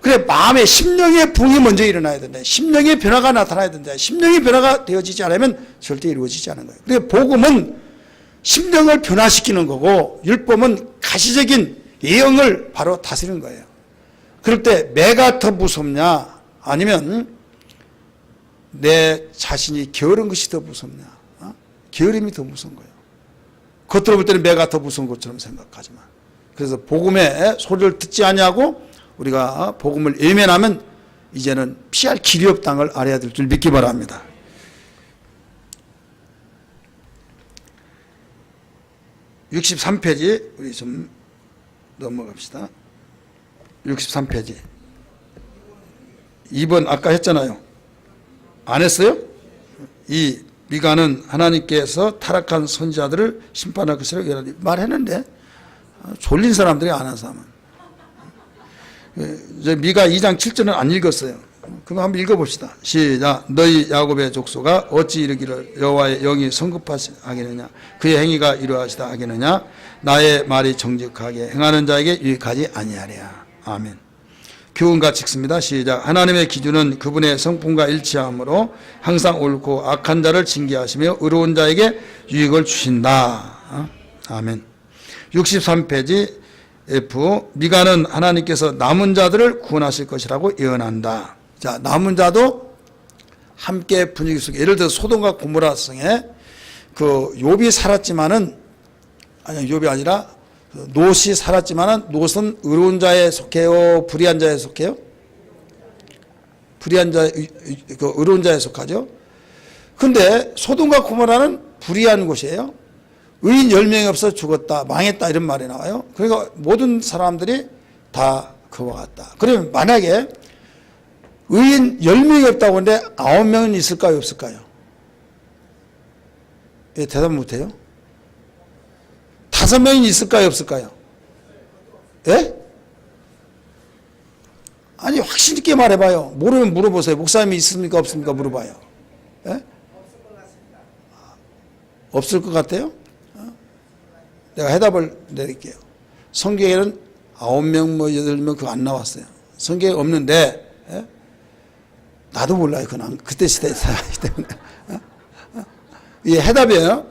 A: 그래, 마음에 심령의 부흥이 먼저 일어나야 된다. 심령의 변화가 나타나야 된다. 심령의 변화가 되어지지 않으면 절대 이루어지지 않은 거예요. 그래, 복음은 심령을 변화시키는 거고 율법은 가시적인 예언을 바로 다스리는 거예요. 그럴 때 내가 더 무섭냐 아니면 내 자신이 게으른 것이 더 무섭냐. 게으름이 더 무서운 거예요. 겉으로 볼 때는 내가 더 무서운 것처럼 생각하지만 그래서 복음의 소리를 듣지 아니하고 우리가 복음을 외면하면 이제는 피할 길이 없다는 걸 알아야 될 줄 믿기 바랍니다. 63페이지 우리 좀 넘어갑시다. 63페이지 2번 아까 했잖아요. 안 했어요? 이 미가는 하나님께서 타락한 선지자들을 심판할 것이라고 말했는데 졸린 사람들이 안 한 사람은 미가 2장 7절은 안 읽었어요. 그럼 한번 읽어봅시다. 시작. 너희 야곱의 족속아 어찌 이르기를 여호와의 영이 성급하시겠느냐 그의 행위가 이러하시다 하겠느냐 나의 말이 정직하게 행하는 자에게 유익하지 아니하랴. 아멘. 교훈같이 읽습니다. 시작. 하나님의 기준은 그분의 성품과 일치하므로 항상 옳고 악한 자를 징계하시며 의로운 자에게 유익을 주신다. 아멘. 63페이지 F. 미가는 하나님께서 남은 자들을 구원하실 것이라고 예언한다. 자, 남은 자도 함께 분위기 속에 예를 들어 소돔과 고모라 성에 욥이 살았지만은 아니 욥이 아니라 롯이 살았지만은 롯은 의로운 자에 속해요? 불의한 자에 속해요? 불의한 자, 의로운 자에 속하죠. 근데 소돔과 고모라는 불의한 곳이에요. 의인 10명이 없어 죽었다, 망했다 이런 말이 나와요. 그러니까 모든 사람들이 다 그와 같다. 그러면 만약에 의인 10명이 없다고 하는데 9명은 있을까요? 없을까요? 예, 대답 못해요? 5명이 있을까요? 없을까요? 예? 아니 확신 있게 말해봐요. 모르면 물어보세요. 목사님이 있습니까? 없습니까? 물어봐요. 예? 없을 것 같아요? 내가 해답을 내릴게요. 성경에는 9명 뭐 8명 그거 안 나왔어요. 성경에 없는데 예? 나도 몰라요. 그냥 그때 시대에 살았기 때문에. 이게 해답이에요.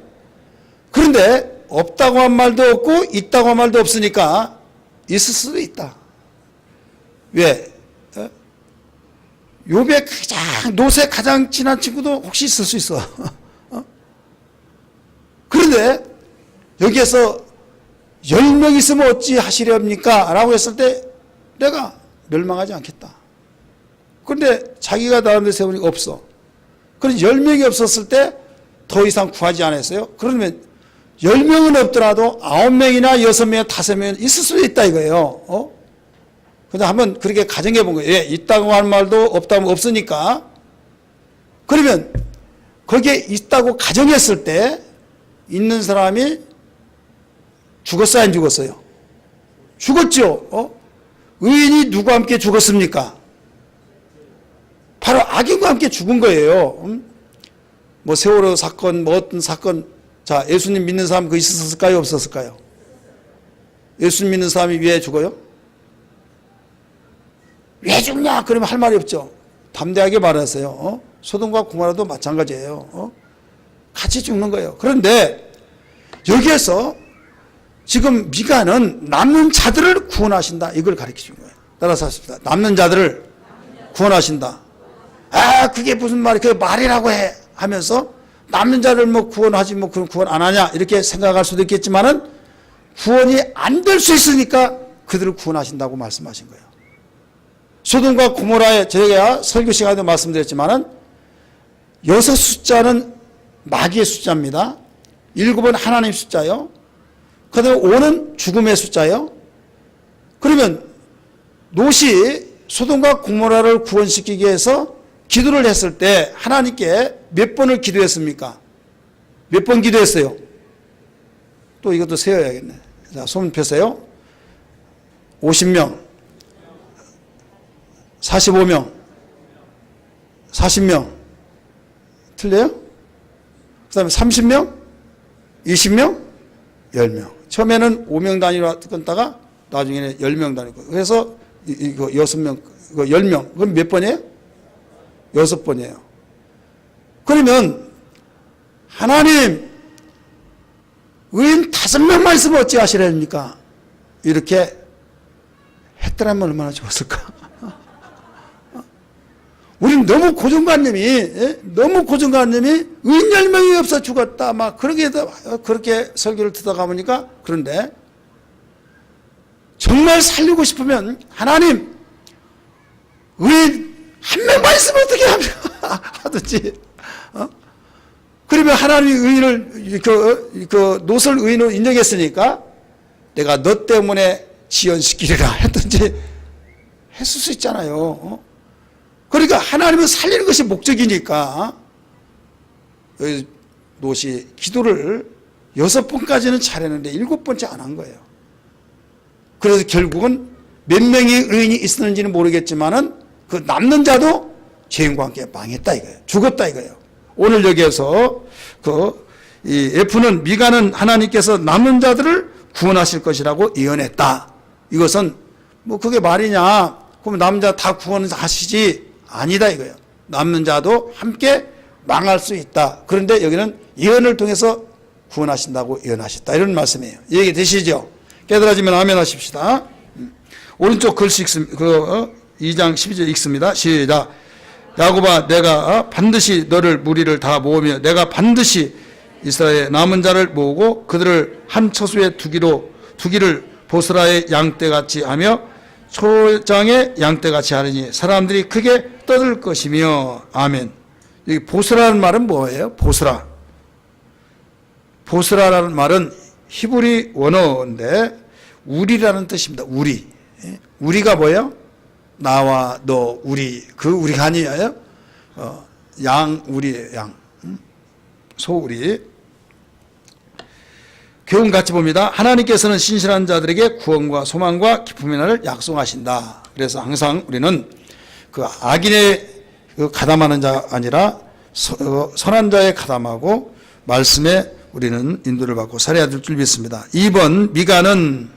A: 그런데 없다고 한 말도 없고 있다고 한 말도 없으니까 있을 수도 있다. 왜? 욥의 롯의 가장 친한 친구도 혹시 있을 수 있어. 그런데 여기에서 10명 있으면 어찌 하시렵니까? 라고 했을 때 내가 멸망하지 않겠다. 그런데 자기가 나름대로 세우니까 없어. 그래서 10명이 없었을 때 더 이상 구하지 않았어요. 그러면 10명은 없더라도 9명이나 6명, 5명은 있을 수 있다 이거예요. 그냥 한번 그렇게 가정해 본 거예요. 예, 있다고 할 말도 없다면 없으니까. 그러면 거기에 있다고 가정했을 때 있는 사람이 죽었어요, 안 죽었어요? 죽었죠. 의인이 누구와 함께 죽었습니까? 바로 악인과 함께 죽은 거예요. 뭐 세월호 사건, 뭐 어떤 사건 자, 예수님 믿는 사람 그 있었을까요? 없었을까요? 예수님 믿는 사람이 왜 죽어요? 왜 죽냐? 그러면 할 말이 없죠. 담대하게 말하세요. 소돔과 고모라도 마찬가지예요. 같이 죽는 거예요. 그런데 여기에서 지금 미가는 남는 자들을 구원하신다. 이걸 가르쳐 준 거예요. 따라서 하십시다. 남는 자들을 구원하신다. 아, 그게 무슨 말이야? 그게 말이라고 해. 하면서 남는 자를 뭐 구원하지 뭐 그런 구원 안 하냐 이렇게 생각할 수도 있겠지만은 구원이 안 될 수 있으니까 그들을 구원하신다고 말씀하신 거예요. 소돔과 고모라의 제가 설교 시간에도 말씀드렸지만은 6 숫자는 마귀의 숫자입니다. 7은 하나님 숫자요. 그 다음에 5는 죽음의 숫자요. 그러면 롯이 소돔과 고모라를 구원시키기 위해서 기도를 했을 때 하나님께 몇 번을 기도했습니까? 몇 번 기도했어요? 또 이것도 세어야겠네. 자, 손 펴세요. 50명, 45명, 40명. 틀려요? 그 다음에 30명, 20명, 10명. 처음에는 5명 단위로 끊다가 나중에는 10명 단위고. 그래서 이거 6명, 이거 10명. 그럼 몇 번이에요? 6번이에요. 그러면 하나님 의인 5명만 있으면 어찌 하시렵니까? 이렇게 했더라면 얼마나 좋았을까? 우린 너무 고정관념이 의인 10명이 없어 죽었다 막 그렇게 설교를 듣다가 보니까 그런데 정말 살리고 싶으면 하나님 의인 1명만 있으면 어떻게 하든지 그러면 하나님이 의인을 롯을 의인으로 인정했으니까 내가 너 때문에 지연시키리라 했든지 했을 수 있잖아요. 그러니까 하나님은 살리는 것이 목적이니까 롯이 기도를 6번까지는 잘했는데 7번째 안 한 거예요. 그래서 결국은 몇 명의 의인이 있었는지는 모르겠지만은 그 남는 자도 죄인과 함께 망했다 이거예요. 죽었다 이거예요. 오늘 여기에서 이 F는 미가는 하나님께서 남는 자들을 구원하실 것이라고 예언했다. 이것은 뭐 그게 말이냐? 그럼 남는 자 다 구원하시지 아니다 이거예요. 남는 자도 함께 망할 수 있다. 그런데 여기는 예언을 통해서 구원하신다고 예언하셨다. 이런 말씀이에요. 이해가 되시죠? 깨달아지면 아멘 하십시다. 오른쪽 글씨 읽습니다. 2장 12절 읽습니다. 시작. 야곱아 내가 반드시 너를 무리를 다 모으며 내가 반드시 이스라엘의 남은 자를 모으고 그들을 한 처소에 두기를 보스라의 양떼같이 하며 초장의 양떼같이 하리니 사람들이 크게 떠들 것이며 아멘. 여기 보스라는 말은 뭐예요? 보스라라는 말은 히브리 원어인데 우리라는 뜻입니다. 우리가 뭐예요? 나와 너 우리 그 우리가 아니에요. 양 우리의 양 소우리. 교훈 같이 봅니다. 하나님께서는 신실한 자들에게 구원과 소망과 기쁨의 날을 약속하신다. 그래서 항상 우리는 그 악인의 가담하는 자 아니라 선한 자에 가담하고 말씀에 우리는 인도를 받고 살아야 될 줄 믿습니다. 2번 미가는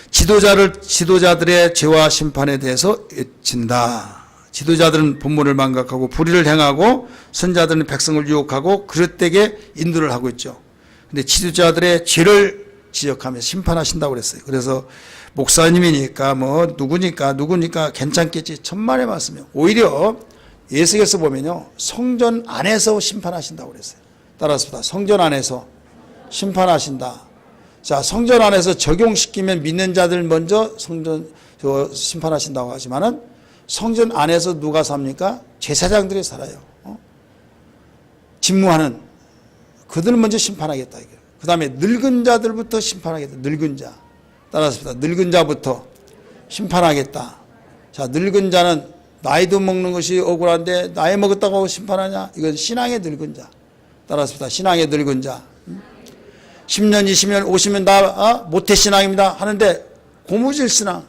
A: 지도자들의 죄와 심판에 대해서 외친다. 지도자들은 본문을 망각하고 불의를 행하고 선자들은 백성을 유혹하고 그릇되게 인도를 하고 있죠. 근데 지도자들의 죄를 지적하며 심판하신다고 그랬어요. 그래서 목사님이니까 뭐 누구니까 괜찮겠지. 천만의 말씀이요. 오히려 예수께서 보면요. 성전 안에서 심판하신다고 그랬어요. 따라서 성전 안에서 심판하신다. 자, 성전 안에서 적용시키면 믿는 자들 먼저 심판하신다고 하지만은 성전 안에서 누가 삽니까? 제사장들이 살아요. 직무하는 그들 먼저 심판하겠다 이거예요. 그 다음에 늙은 자들부터 심판하겠다. 늙은 자. 따라서 늙은 자부터 심판하겠다. 자, 늙은 자는 나이도 먹는 것이 억울한데 나이 먹었다고 심판하냐? 이건 신앙의 늙은 자. 따라서 신앙의 늙은 자. 10년, 20년, 50년 다 모태신앙입니다 하는데 고무줄 신앙.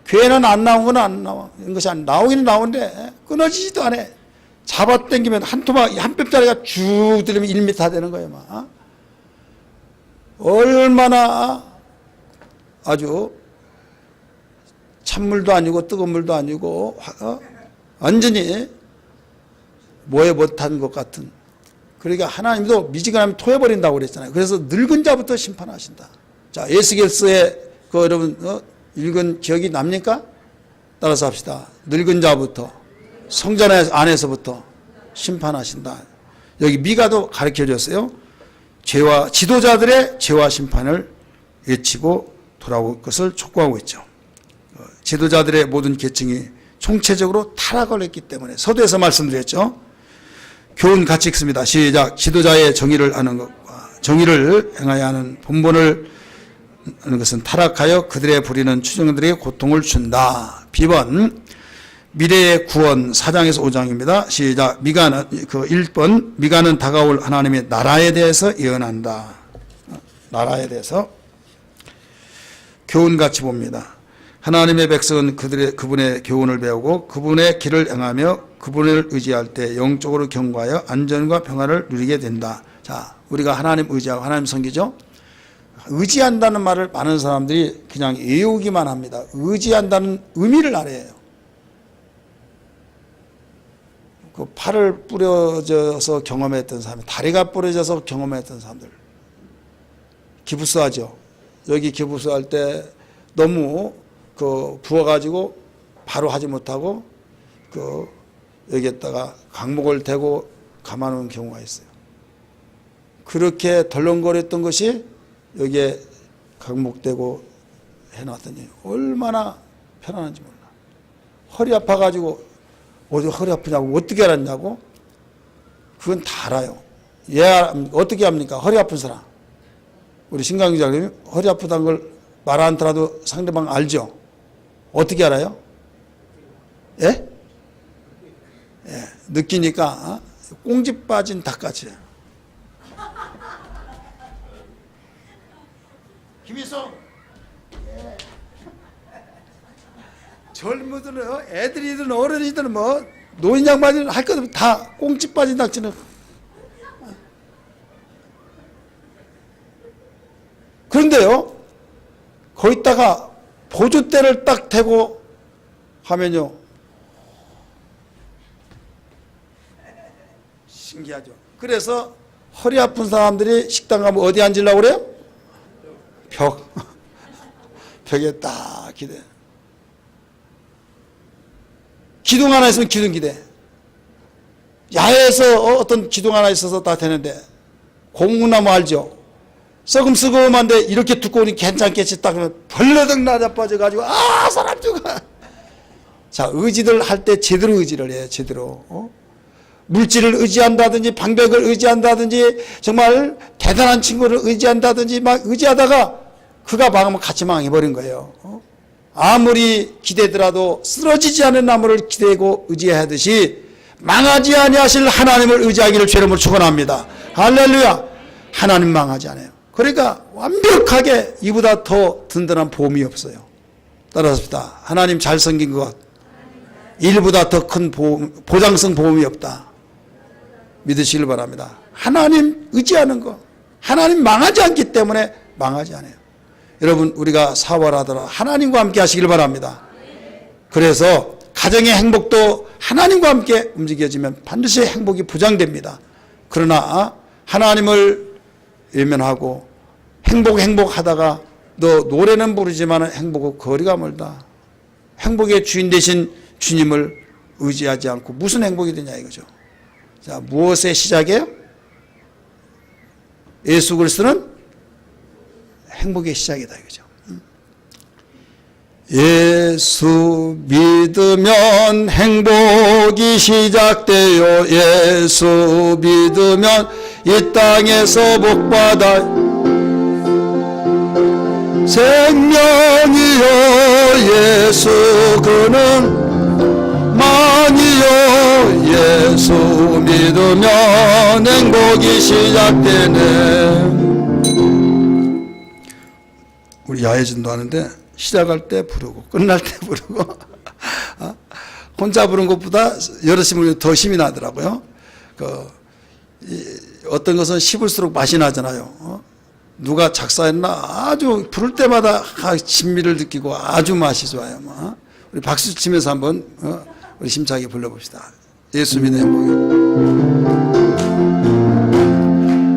A: 교회는 안 나온 건 안 나와. 이런 것이 나오기는 나오는데 끊어지지도 않아. 잡아당기면 한 토막, 한 뼘짜리가 쭉 들으면 1m 되는 거예요. 막. 얼마나 아주 찬물도 아니고 뜨거운 물도 아니고 완전히 모여 못한 것 같은. 그러니까 하나님도 미지근하면 토해버린다고 그랬잖아요. 그래서 늙은 자부터 심판하신다. 자, 에스겔서에 그 여러분 읽은 기억이 납니까? 따라서 합시다. 늙은 자부터 성전 안에서부터 심판하신다. 여기 미가도 가르쳐 줬어요. 죄와 지도자들의 죄와 심판을 외치고 돌아올 것을 촉구하고 있죠. 지도자들의 모든 계층이 총체적으로 타락을 했기 때문에 서두에서 말씀드렸죠. 교훈 같이 읽습니다. 시작. 지도자의 정의를 하는 것과 정의를 행하여 하는 본분을 하는 것은 타락하여 그들의 부리는 추종들에게 고통을 준다. B번 미래의 구원 4장에서 5장입니다. 시작. 미가는 1번 미가는 다가올 하나님의 나라에 대해서 예언한다. 나라에 대해서 교훈같이 봅니다. 하나님의 백성은 그분의 교훈을 배우고 그분의 길을 행하며 그분을 의지할 때 영적으로 견고하여 안전과 평화를 누리게 된다. 자, 우리가 하나님 의지하고 하나님 섬기죠. 의지한다는 말을 많은 사람들이 그냥 외우기만 합니다. 의지한다는 의미를 알아요. 그 팔을 부러져서 경험했던 사람, 다리가 부러져서 경험했던 사람들 기부스하죠. 여기 기부스할 때 너무 부어가지고 바로 하지 못하고 여기에다가 강목을 대고 감아놓은 경우가 있어요. 그렇게 덜렁거렸던 것이 여기에 강목대고 해놨더니 얼마나 편안한지 몰라. 허리 아파가지고 어디 허리 아프냐고 어떻게 알았냐고. 그건 다 알아요. 어떻게 합니까? 허리 아픈 사람. 우리 신강기자님이 허리 아프다는 걸 말 안 하더라도 상대방 알죠? 어떻게 알아요? 예? 예, 느끼니까 꽁지 빠진 닭같이. 김희성. 예. 젊은이들은 애들이든 어른이든 뭐 노인 양반이든 할 것 없이 다 꽁지 빠진 닭지는. 그런데요, 거기다가 보조대를 딱 대고 하면요, 신기하죠. 그래서 허리 아픈 사람들이 식당 가면 어디 앉으려고 그래요? 벽에 딱 기대. 기둥 하나 있으면 기둥 기대. 야외에서 어떤 기둥 하나 있어서 다 되는데, 고무나무 알죠? 썩음썩음한데 이렇게 두꺼우니 괜찮겠지 딱 그러면 벌러덩 낮아빠져가지고 사람 죽어. 자, 의지를 할 때 제대로 의지를 해요. 제대로. 물질을 의지한다든지 방백을 의지한다든지 정말 대단한 친구를 의지한다든지 막 의지하다가 그가 망하면 같이 망해버린 거예요. 아무리 기대더라도 쓰러지지 않은 나무를 기대고 의지하듯이 망하지 아니하실 하나님을 의지하기를 주님으로 축원합니다. 할렐루야. 하나님 망하지 않아요. 그러니까 완벽하게 이보다 더 든든한 보험이 없어요. 따라합시다. 하나님 잘 섬긴 것 일보다 더 큰 보장성 보험이 없다. 믿으시길 바랍니다. 하나님 의지하는 것, 하나님 망하지 않기 때문에 망하지 않아요. 여러분, 우리가 사활하더라 하나님과 함께 하시길 바랍니다. 그래서 가정의 행복도 하나님과 함께 움직여지면 반드시 행복이 보장됩니다. 그러나 하나님을 외면하고 행복하다가 너 노래는 부르지만 행복은 거리가 멀다. 행복의 주인 되신 주님을 의지하지 않고 무슨 행복이 되냐 이거죠. 자, 무엇의 시작이에요? 예수 그리스도는 행복의 시작이다 이거죠. 예수 믿으면 행복이 시작돼요. 예수 믿으면 이 땅에서 복받아 생명이요 예수 그는 만이요 예수 믿으면 행복이 시작되네. 우리 야외전도 하는데 시작할 때 부르고 끝날 때 부르고 혼자 부른 것보다 여럿이 부르면 더 힘이 나더라고요. 어떤 것은 씹을수록 맛이 나잖아요. 누가 작사했나 아주 부를 때마다 진미를 느끼고 아주 맛이 좋아요. 뭐. 우리 박수 치면서 한번 우리 힘차게 불러봅시다. 예수 믿는 행복이.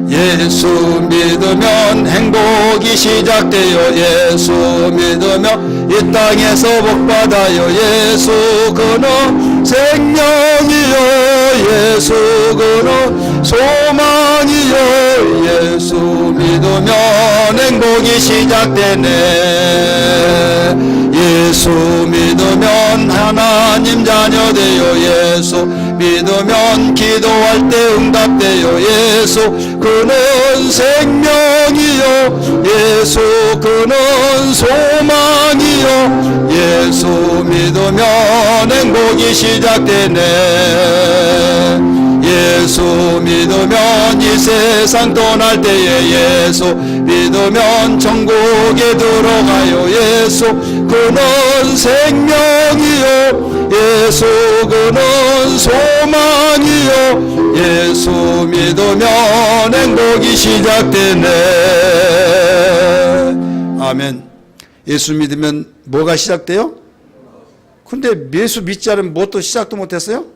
A: 예수 믿으면 행복이 시작돼요. 예수 믿으면 이 땅에서 복받아요. 예수 그는 생명이요. 예수 그는 소망이요. 예수 믿으면 행복이 시작되네. 예수 믿으면 하나님 자녀 돼요. 예수 믿으면 기도할 때 응답돼요. 예수 그는 생명이요. 예수 그는 소망이요. 예수 믿으면 행복이 시작되네. 예수 믿으면 이 세상 떠날 때에 예수 믿으면 천국에 들어가요. 예수 그는 생명이요. 예수 그는 소망이요. 예수 믿으면 행복이 시작되네. 아멘. 예수 믿으면 뭐가 시작돼요? 근데 예수 믿지 않으면 뭣도 시작도 못했어요?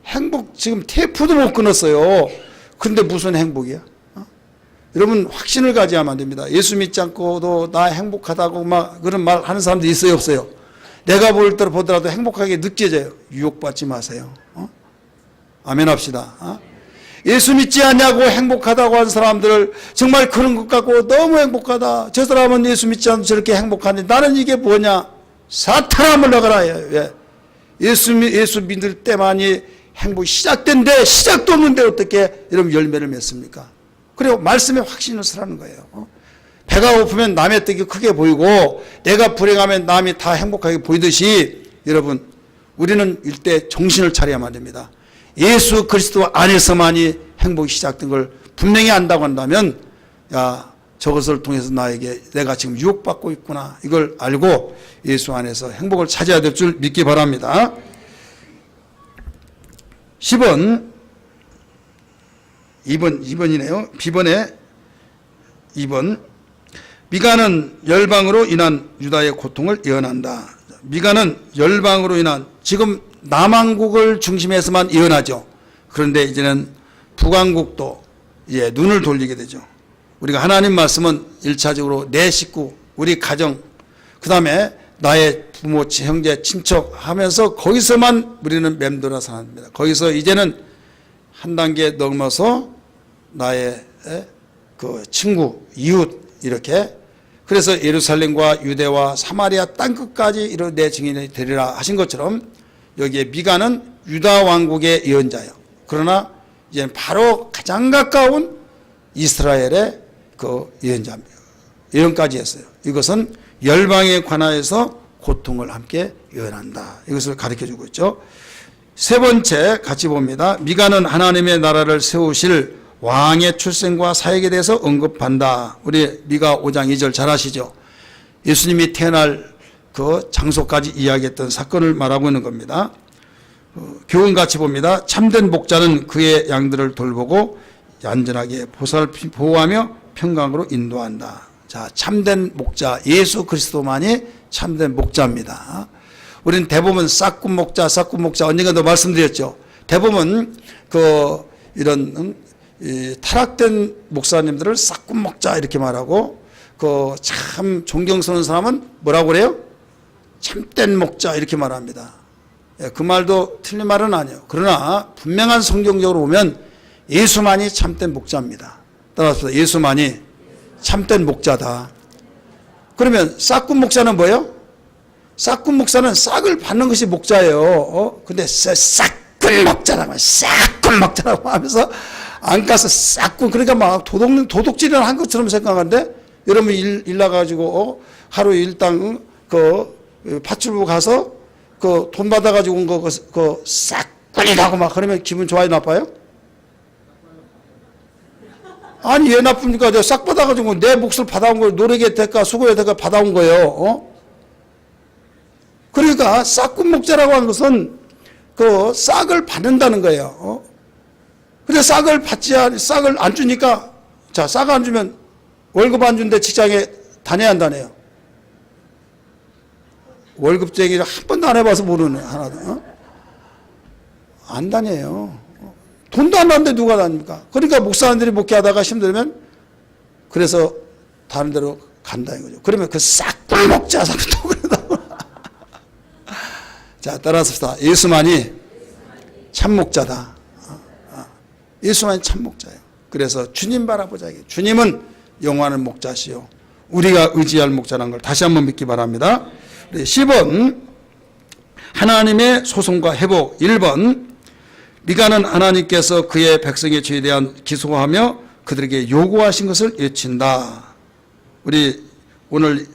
A: 행복 지금 테이프도 못 끊었어요. 근데 무슨 행복이야? 여러분 확신을 가져야만 안 됩니다. 예수 믿지 않고도 나 행복하다고 막 그런 말 하는 사람도 있어요, 없어요? 내가 볼 때 보더라도 행복하게 느껴져요. 유혹받지 마세요. 아멘 합시다. 예수 믿지 않냐고 행복하다고 하는 사람들을 정말 그런 것 같고 너무 행복하다. 저 사람은 예수 믿지 않고 저렇게 행복한데 나는 이게 뭐냐? 사탄아 물러가라. 왜? 예수 믿을 때만이 행복이 시작된데 시작도 없는데 어떻게 여러분 열매를 맺습니까? 그리고 말씀에 확신을 쓰라는 거예요. 배가 고프면 남의 떡이 크게 보이고 내가 불행하면 남이 다 행복하게 보이듯이 여러분 우리는 일대 정신을 차려야만 됩니다. 예수 그리스도 안에서만이 행복이 시작된 걸 분명히 안다고 한다면 야 저것을 통해서 나에게 내가 지금 유혹받고 있구나 이걸 알고 예수 안에서 행복을 찾아야 될 줄 믿기 바랍니다. 10번 2번이네요. 비번에 2번 미가는 열방으로 인한 유다의 고통을 예언한다. 미가는 열방으로 인한 지금 남왕국을 중심해서만 예언하죠. 그런데 이제는 북왕국도 눈을 돌리게 되죠. 우리가 하나님 말씀은 1차적으로 내 식구, 우리 가정, 그 다음에 나의 부모, 형제, 친척 하면서 거기서만 우리는 맴돌아 사는겁니다. 거기서 이제는 한 단계 넘어서 나의 그 친구, 이웃 이렇게 그래서 예루살렘과 유대와 사마리아 땅끝까지 이런 내 증인이 되리라 하신 것처럼 여기에 미가는 유다 왕국의 예언자예요. 그러나 이제는 바로 가장 가까운 이스라엘의 그 예언자입니다. 예언까지 했어요. 이것은 열방에 관하여서 고통을 함께 예언한다. 이것을 가르쳐주고 있죠. 세 번째 같이 봅니다. 미가는 하나님의 나라를 세우실 왕의 출생과 사역에 대해서 언급한다. 우리 미가 5장 2절 잘 아시죠? 예수님이 태어날 그 장소까지 이야기했던 사건을 말하고 있는 겁니다. 교훈 같이 봅니다. 참된 목자는 그의 양들을 돌보고 얌전하게 보호하며 평강으로 인도한다. 자, 참된 목자 예수 그리스도만이 참된 목자입니다. 우리는 대부분 싹꾼 목자 언젠가도 말씀드렸죠. 대부분 이런 타락된 목사님들을 싹꾼 목자 이렇게 말하고 참 존경스러운 사람은 뭐라고 그래요? 참된 목자 이렇게 말합니다. 그 말도 틀린 말은 아니에요. 그러나 분명한 성경적으로 보면 예수만이 참된 목자입니다. 따라서 예수만이 참된 목자다. 그러면 싹꾼 목자는 뭐예요? 싹꾼 목사는 싹을 받는 것이 목자예요. 근데 싹꾼 목자라고 하면서 안 가서 싹꾼 그러니까 막 도둑질을 한 것처럼 생각하는데 여러분 일 나가지고 하루 일당 파출부 가서 돈 받아가지고 온 거 싹꾼이라고 막 그러면 기분 좋아요 나빠요? 아니 왜 나쁩니까? 내가 싹 받아가지고 내 몫을 받아온 거예요. 노력의 대가 수고의 대가 받아온 거예요. 그러니까 싹꾼 목자라고 하는 것은 싹을 받는다는 거예요. 근데 싹을 안 주니까 자 싹 안 주면 월급 안 준대 직장에 다녀야 안 다녀요? 월급 얘기를 한 번도 안 해봐서 모르네, 하나도. 안 다녀요. 돈도 안 나는데 누가 다닙니까? 그러니까 목사님들이 목회하다가 힘들면 그래서 다른 데로 간다 이거죠. 그러면 그 싹불 먹자 또 그러다. 자, 따라서 예수만이 참목자다. 예수만이 참목자예요. 그래서 주님 바라보자. 주님은 영원한 목자시요 우리가 의지할 목자라는 걸 다시 한번 믿기 바랍니다. 10번 하나님의 소송과 회복. 1번 미가는 하나님께서 그의 백성의 죄에 대한 기소하며 그들에게 요구하신 것을 외친다. 오늘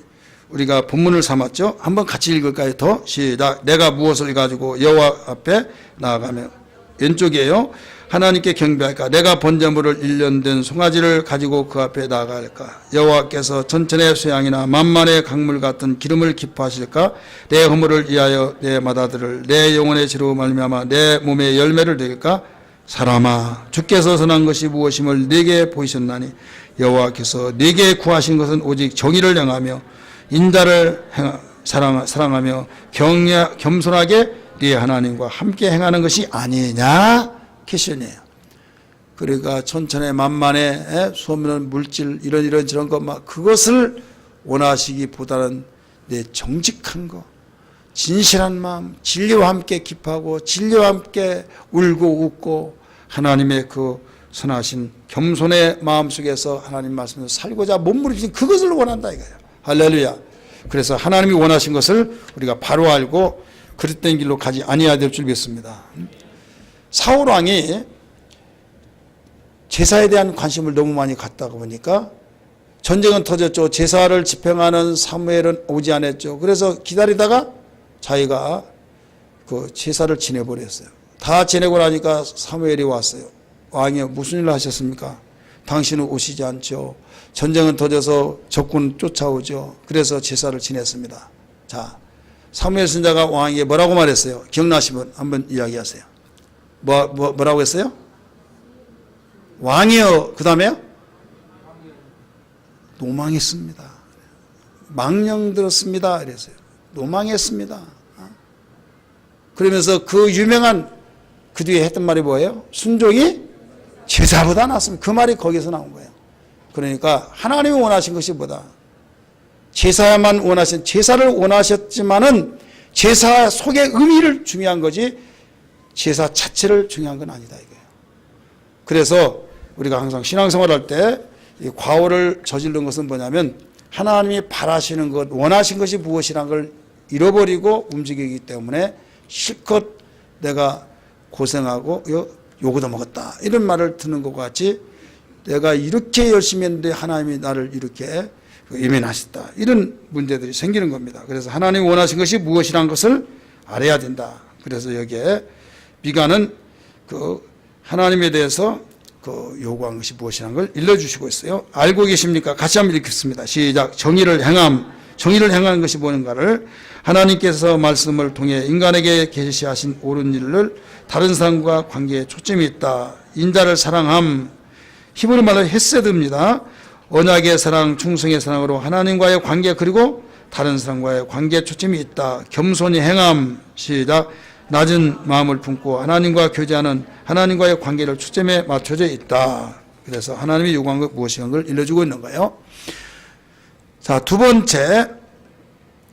A: 우리가 본문을 삼았죠. 한번 같이 읽을까요? 더 시작. 내가 무엇을 가지고 여호와 앞에 나아가며 왼쪽이에요. 하나님께 경배할까? 내가 번제물을 1년 된 송아지를 가지고 그 앞에 나아갈까? 여호와께서 천천의 수양이나 만만의 강물 같은 기름을 기뻐하실까? 내 허물을 위하여 내 맏아들을 내 영혼의 지로 말미암아 내 몸에 열매를 드릴까? 사람아, 주께서 선한 것이 무엇임을 네게 보이셨나니 여호와께서 네게 구하신 것은 오직 정의를 행하며 인자를 사랑하며 겸손하게 네 하나님과 함께 행하는 것이 아니냐? 퀘션이에요. 그러니까 천천의 만만의 소멸한 물질 이런 저런 것 막 그것을 원하시기보다는 내 정직한 거, 진실한 마음, 진리와 함께 기뻐하고 진리와 함께 울고 웃고 하나님의 그 선하신 겸손의 마음 속에서 하나님 말씀으로 살고자 몸부림친 그것을 원한다 이거예요. 할렐루야. 그래서 하나님이 원하신 것을 우리가 바로 알고 그릇된 길로 가지 아니해야 될 줄 믿습니다. 사울 왕이 제사에 대한 관심을 너무 많이 갖다가 보니까 전쟁은 터졌죠. 제사를 집행하는 사무엘은 오지 않았죠. 그래서 기다리다가 자기가 그 제사를 지내버렸어요. 다 지내고 나니까 사무엘이 왔어요. 왕이요, 무슨 일을 하셨습니까? 당신은 오시지 않죠. 전쟁은 터져서 적군 쫓아오죠. 그래서 제사를 지냈습니다. 자, 사무엘 선지자가 왕에게 뭐라고 말했어요? 기억나시면 한번 이야기하세요. 뭐라고 했어요? 왕이요. 그 다음에요? 노망했습니다. 망령 들었습니다. 이랬어요. 노망했습니다. 그러면서 그 유명한 그 뒤에 했던 말이 뭐예요? 순종이 제사보다 낫습니다. 그 말이 거기서 나온 거예요. 그러니까 하나님이 원하신 것이 뭐다? 제사만 원하신, 제사를 원하셨지만은 제사 속의 의미를 중요한 거지 제사 자체를 중요한 건 아니다 이거예요. 그래서 우리가 항상 신앙생활 할 때 이 과오를 저지른 것은 뭐냐면 하나님이 바라시는 것, 원하신 것이 무엇이란 걸 잃어버리고 움직이기 때문에 실컷 내가 고생하고 요거도 먹었다 이런 말을 듣는 것 같이 내가 이렇게 열심히 했는데 하나님이 나를 이렇게 예민하셨다 이런 문제들이 생기는 겁니다. 그래서 하나님이 원하신 것이 무엇이란 것을 알아야 된다. 그래서 여기에 미가는 그 하나님에 대해서 그 요구한 것이 무엇이라는 걸 일러주시고 있어요. 알고 계십니까? 같이 한번 읽겠습니다. 시작. 정의를 행하는 것이 뭔가를 하나님께서 말씀을 통해 인간에게 계시하신 옳은 일을 다른 사람과 관계에 초점이 있다. 인자를 사랑함. 히브리 말로 헤세드입니다. 언약의 사랑, 충성의 사랑으로 하나님과의 관계 그리고 다른 사람과의 관계에 초점이 있다. 겸손히 행함. 시작. 낮은 마음을 품고 하나님과 교제하는 하나님과의 관계를 초점에 맞춰져 있다. 그래서 하나님이 요구한 것 무엇이란 걸 일러주고 있는 거예요. 자, 두 번째,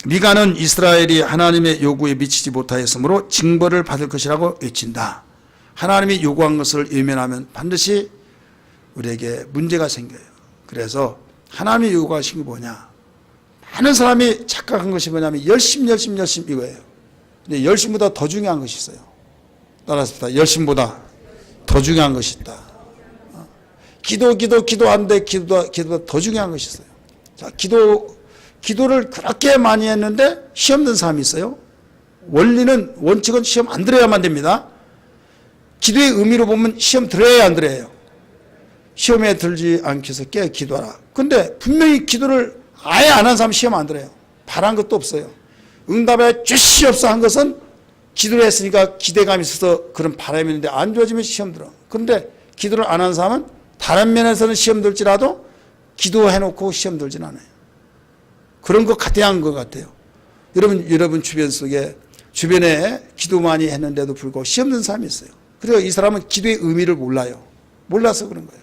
A: 미가는 이스라엘이 하나님의 요구에 미치지 못하였으므로 징벌을 받을 것이라고 외친다. 하나님이 요구한 것을 외면하면 반드시 우리에게 문제가 생겨요. 그래서 하나님이 요구하신 게 뭐냐? 많은 사람이 착각한 것이 뭐냐면 열심 이거예요. 근데 열심보다 더 중요한 것이 있어요. 따라서 열심보다 더 중요한 것이 있다. 기도하는데 기도보다 더 중요한 것이 있어요. 자, 기도를 그렇게 많이 했는데 시험 든 사람이 있어요. 원칙은 시험 안 들어야만 됩니다. 기도의 의미로 보면 시험 들어야 안 들어요. 시험에 들지 않기 위해서 깨 기도하라. 근데 분명히 기도를 아예 안 한 사람 시험 안 들어요. 바란 것도 없어요. 응답에 주시옵소서 한 것은 기도를 했으니까 기대감이 있어서 그런 바람이 있는데 안 좋아지면 시험 들어. 그런데 기도를 안 한 사람은 다른 면에서는 시험 들지라도 기도해놓고 시험 들진 않아요. 그런 거 가대한 것 같아요. 여러분 주변에 기도 많이 했는데도 불구하고 시험 든 사람이 있어요. 그래서 이 사람은 기도의 의미를 몰라요. 몰라서 그런 거예요.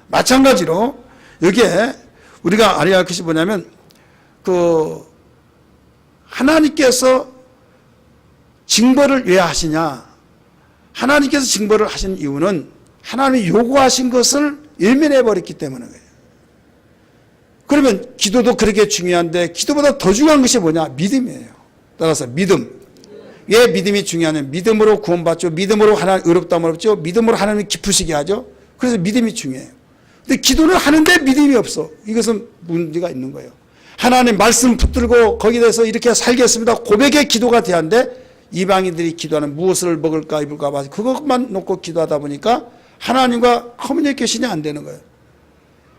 A: 마찬가지로 여기에 우리가 알아야 할 것이 뭐냐면 하나님께서 징벌을 왜 하시냐? 하나님께서 징벌을 하신 이유는 하나님이 요구하신 것을 외면해 버렸기 때문에 그래요. 그러면 기도도 그렇게 중요한데 기도보다 더 중요한 것이 뭐냐? 믿음이에요. 따라서 믿음. 왜 믿음이 중요하냐면 믿음으로 구원받죠. 믿음으로 하나님 의롭다함을 얻죠. 믿음으로 하나님을 기쁘시게 하죠. 그래서 믿음이 중요해요. 근데 기도를 하는데 믿음이 없어. 이것은 문제가 있는 거예요. 하나님 말씀 붙들고 거기에 대해서 이렇게 살겠습니다. 고백의 기도가 돼야하는데 이방인들이 기도하는 무엇을 먹을까 입을까 봐 그것만 놓고 기도하다 보니까 하나님과 커뮤니케이션이 안 되는 거예요.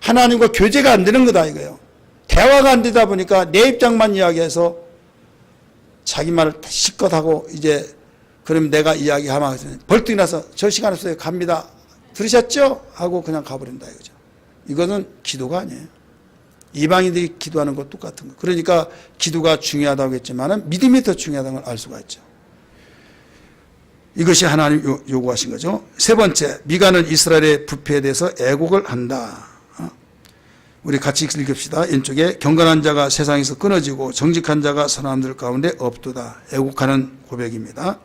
A: 하나님과 교제가 안 되는 거다 이거예요. 대화가 안 되다 보니까 내 입장만 이야기해서 자기 말을 실컷 하고 이제 그럼 내가 이야기하면 벌떡 나서 저 시간 없어요. 갑니다. 들으셨죠? 하고 그냥 가버린다 이거죠. 이거는 기도가 아니에요. 이방인들이 기도하는 것 똑같은 거. 그러니까 기도가 중요하다고 했지만 믿음이 더 중요하다는 걸 알 수가 있죠. 이것이 하나님 요구하신 거죠. 세 번째, 미가는 이스라엘의 부패에 대해서 애곡을 한다. 우리 같이 읽읍시다. 왼쪽에 경건한 자가 세상에서 끊어지고 정직한 자가 선함들 가운데 없도다. 애곡하는 고백입니다.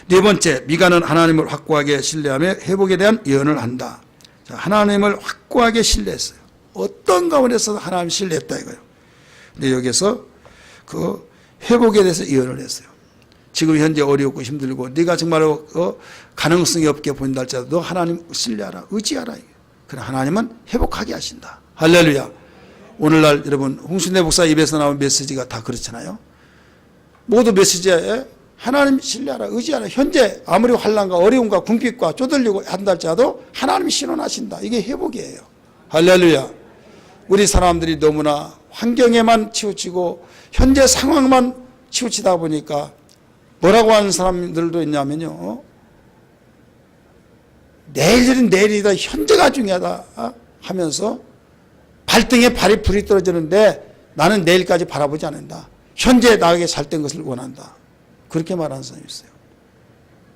A: 네 번째, 미가는 하나님을 확고하게 신뢰하며 회복에 대한 예언을 한다. 자, 하나님을 확고하게 신뢰했어요. 어떤 가운데서 하나님을 신뢰했다 이거예요. 근데 여기서 그 회복에 대해서 예언을 했어요. 지금 현재 어렵고 힘들고 네가 정말로 가능성이 없게 보인다 할지라도 하나님 신뢰하라, 의지하라. 그러나 하나님은 회복하게 하신다. 할렐루야. 오늘날 여러분 홍순대 목사 입에서 나온 메시지가 다 그렇잖아요. 모두 메시지에 하나님 신뢰하라, 의지하라. 현재 아무리 환난과 어려움과 궁핍과 쪼들리고 한다 할지라도 하나님이 신원하신다. 이게 회복이에요. 할렐루야. 우리 사람들이 너무나 환경에만 치우치고 현재 상황만 치우치다 보니까 뭐라고 하는 사람들도 있냐면요. 내일은 내일이다. 현재가 중요하다 하면서 발등에 발이 불이 떨어지는데 나는 내일까지 바라보지 않는다. 현재 나에게 잘된 것을 원한다. 그렇게 말하는 사람이 있어요.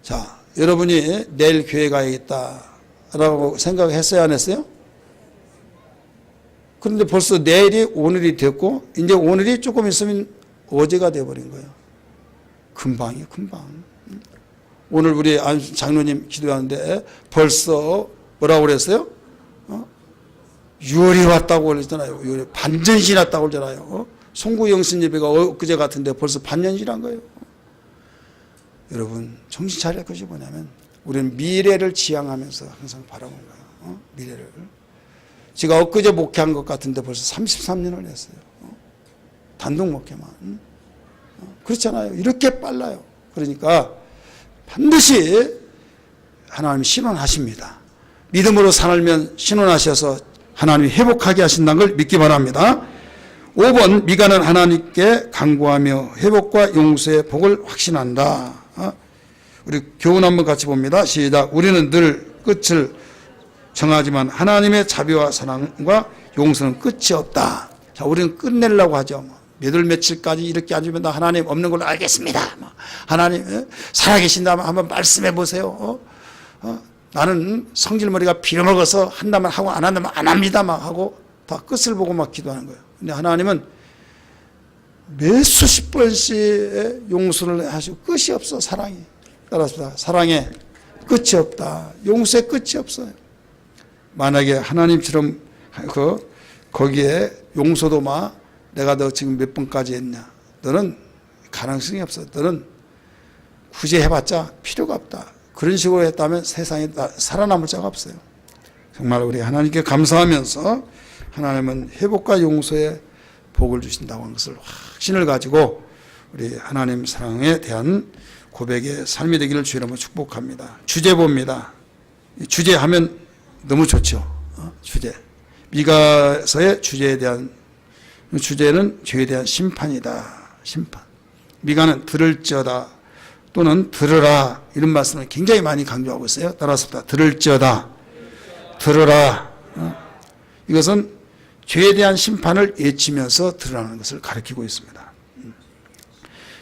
A: 자, 여러분이 내일 교회 가야겠다라고 생각했어요? 안 했어요? 그런데 벌써 내일이 오늘이 됐고 이제 오늘이 조금 있으면 어제가 돼버린 거예요. 금방이에요, 금방. 오늘 우리 장로님 기도하는데 벌써 뭐라고 그랬어요? 6월이 왔다고 그러잖아요. 6월이 반전시 났다고 그러잖아요. 송구영신 예배가 엊그제 같은데 벌써 반년이란 거예요. 여러분 정신 차릴 것이 뭐냐면 우리는 미래를 지향하면서 항상 바라본 거예요. 미래를. 제가 엊그제 목회한 것 같은데 벌써 33년을 했어요. 단독 목회만. 그렇잖아요. 이렇게 빨라요. 그러니까 반드시 하나님이 신원하십니다. 믿음으로 살면 신원하셔서 하나님이 회복하게 하신다는 걸 믿기 바랍니다. 5번, 미가는 하나님께 간구하며 회복과 용서의 복을 확신한다. 우리 교훈 한번 같이 봅니다. 시작. 우리는 늘 끝을 정하지만 하나님의 자비와 사랑과 용서는 끝이 없다. 자, 우리는 끝내려고 하죠. 몇 월 며칠까지 이렇게 앉으면 하나님 없는 걸로 알겠습니다. 하나님 살아계신다면 한번 말씀해 보세요. 나는 성질머리가 빌어먹어서 한다면 하고 안 한다면 안 합니다. 막 하고 다 끝을 보고 막 기도하는 거예요. 근데 하나님은 몇 수십 번씩 용서를 하시고 끝이 없어. 사랑이. 따라서 사랑에 끝이 없다. 용서에 끝이 없어요. 만약에 하나님처럼 거기에 용서도 막 내가 너 지금 몇 번까지 했냐. 너는 가능성이 없어. 너는 굳이 해봤자 필요가 없다. 그런 식으로 했다면 세상에 살아남을 자가 없어요. 정말 우리 하나님께 감사하면서 하나님은 회복과 용서의 복을 주신다고 하는 것을 확신을 가지고 우리 하나님 사랑에 대한 고백의 삶이 되기를 주의 이름으로 축복합니다. 주제 봅니다. 주제 하면 너무 좋죠. 주제. 미가서의 주제에 대한 주제는 죄에 대한 심판이다. 심판. 미가는 들을지어다 또는 들으라 이런 말씀을 굉장히 많이 강조하고 있어요. 따라서 들을지어다. 들으라. 이것은 죄에 대한 심판을 외치면서 드러나는 것을 가리키고 있습니다.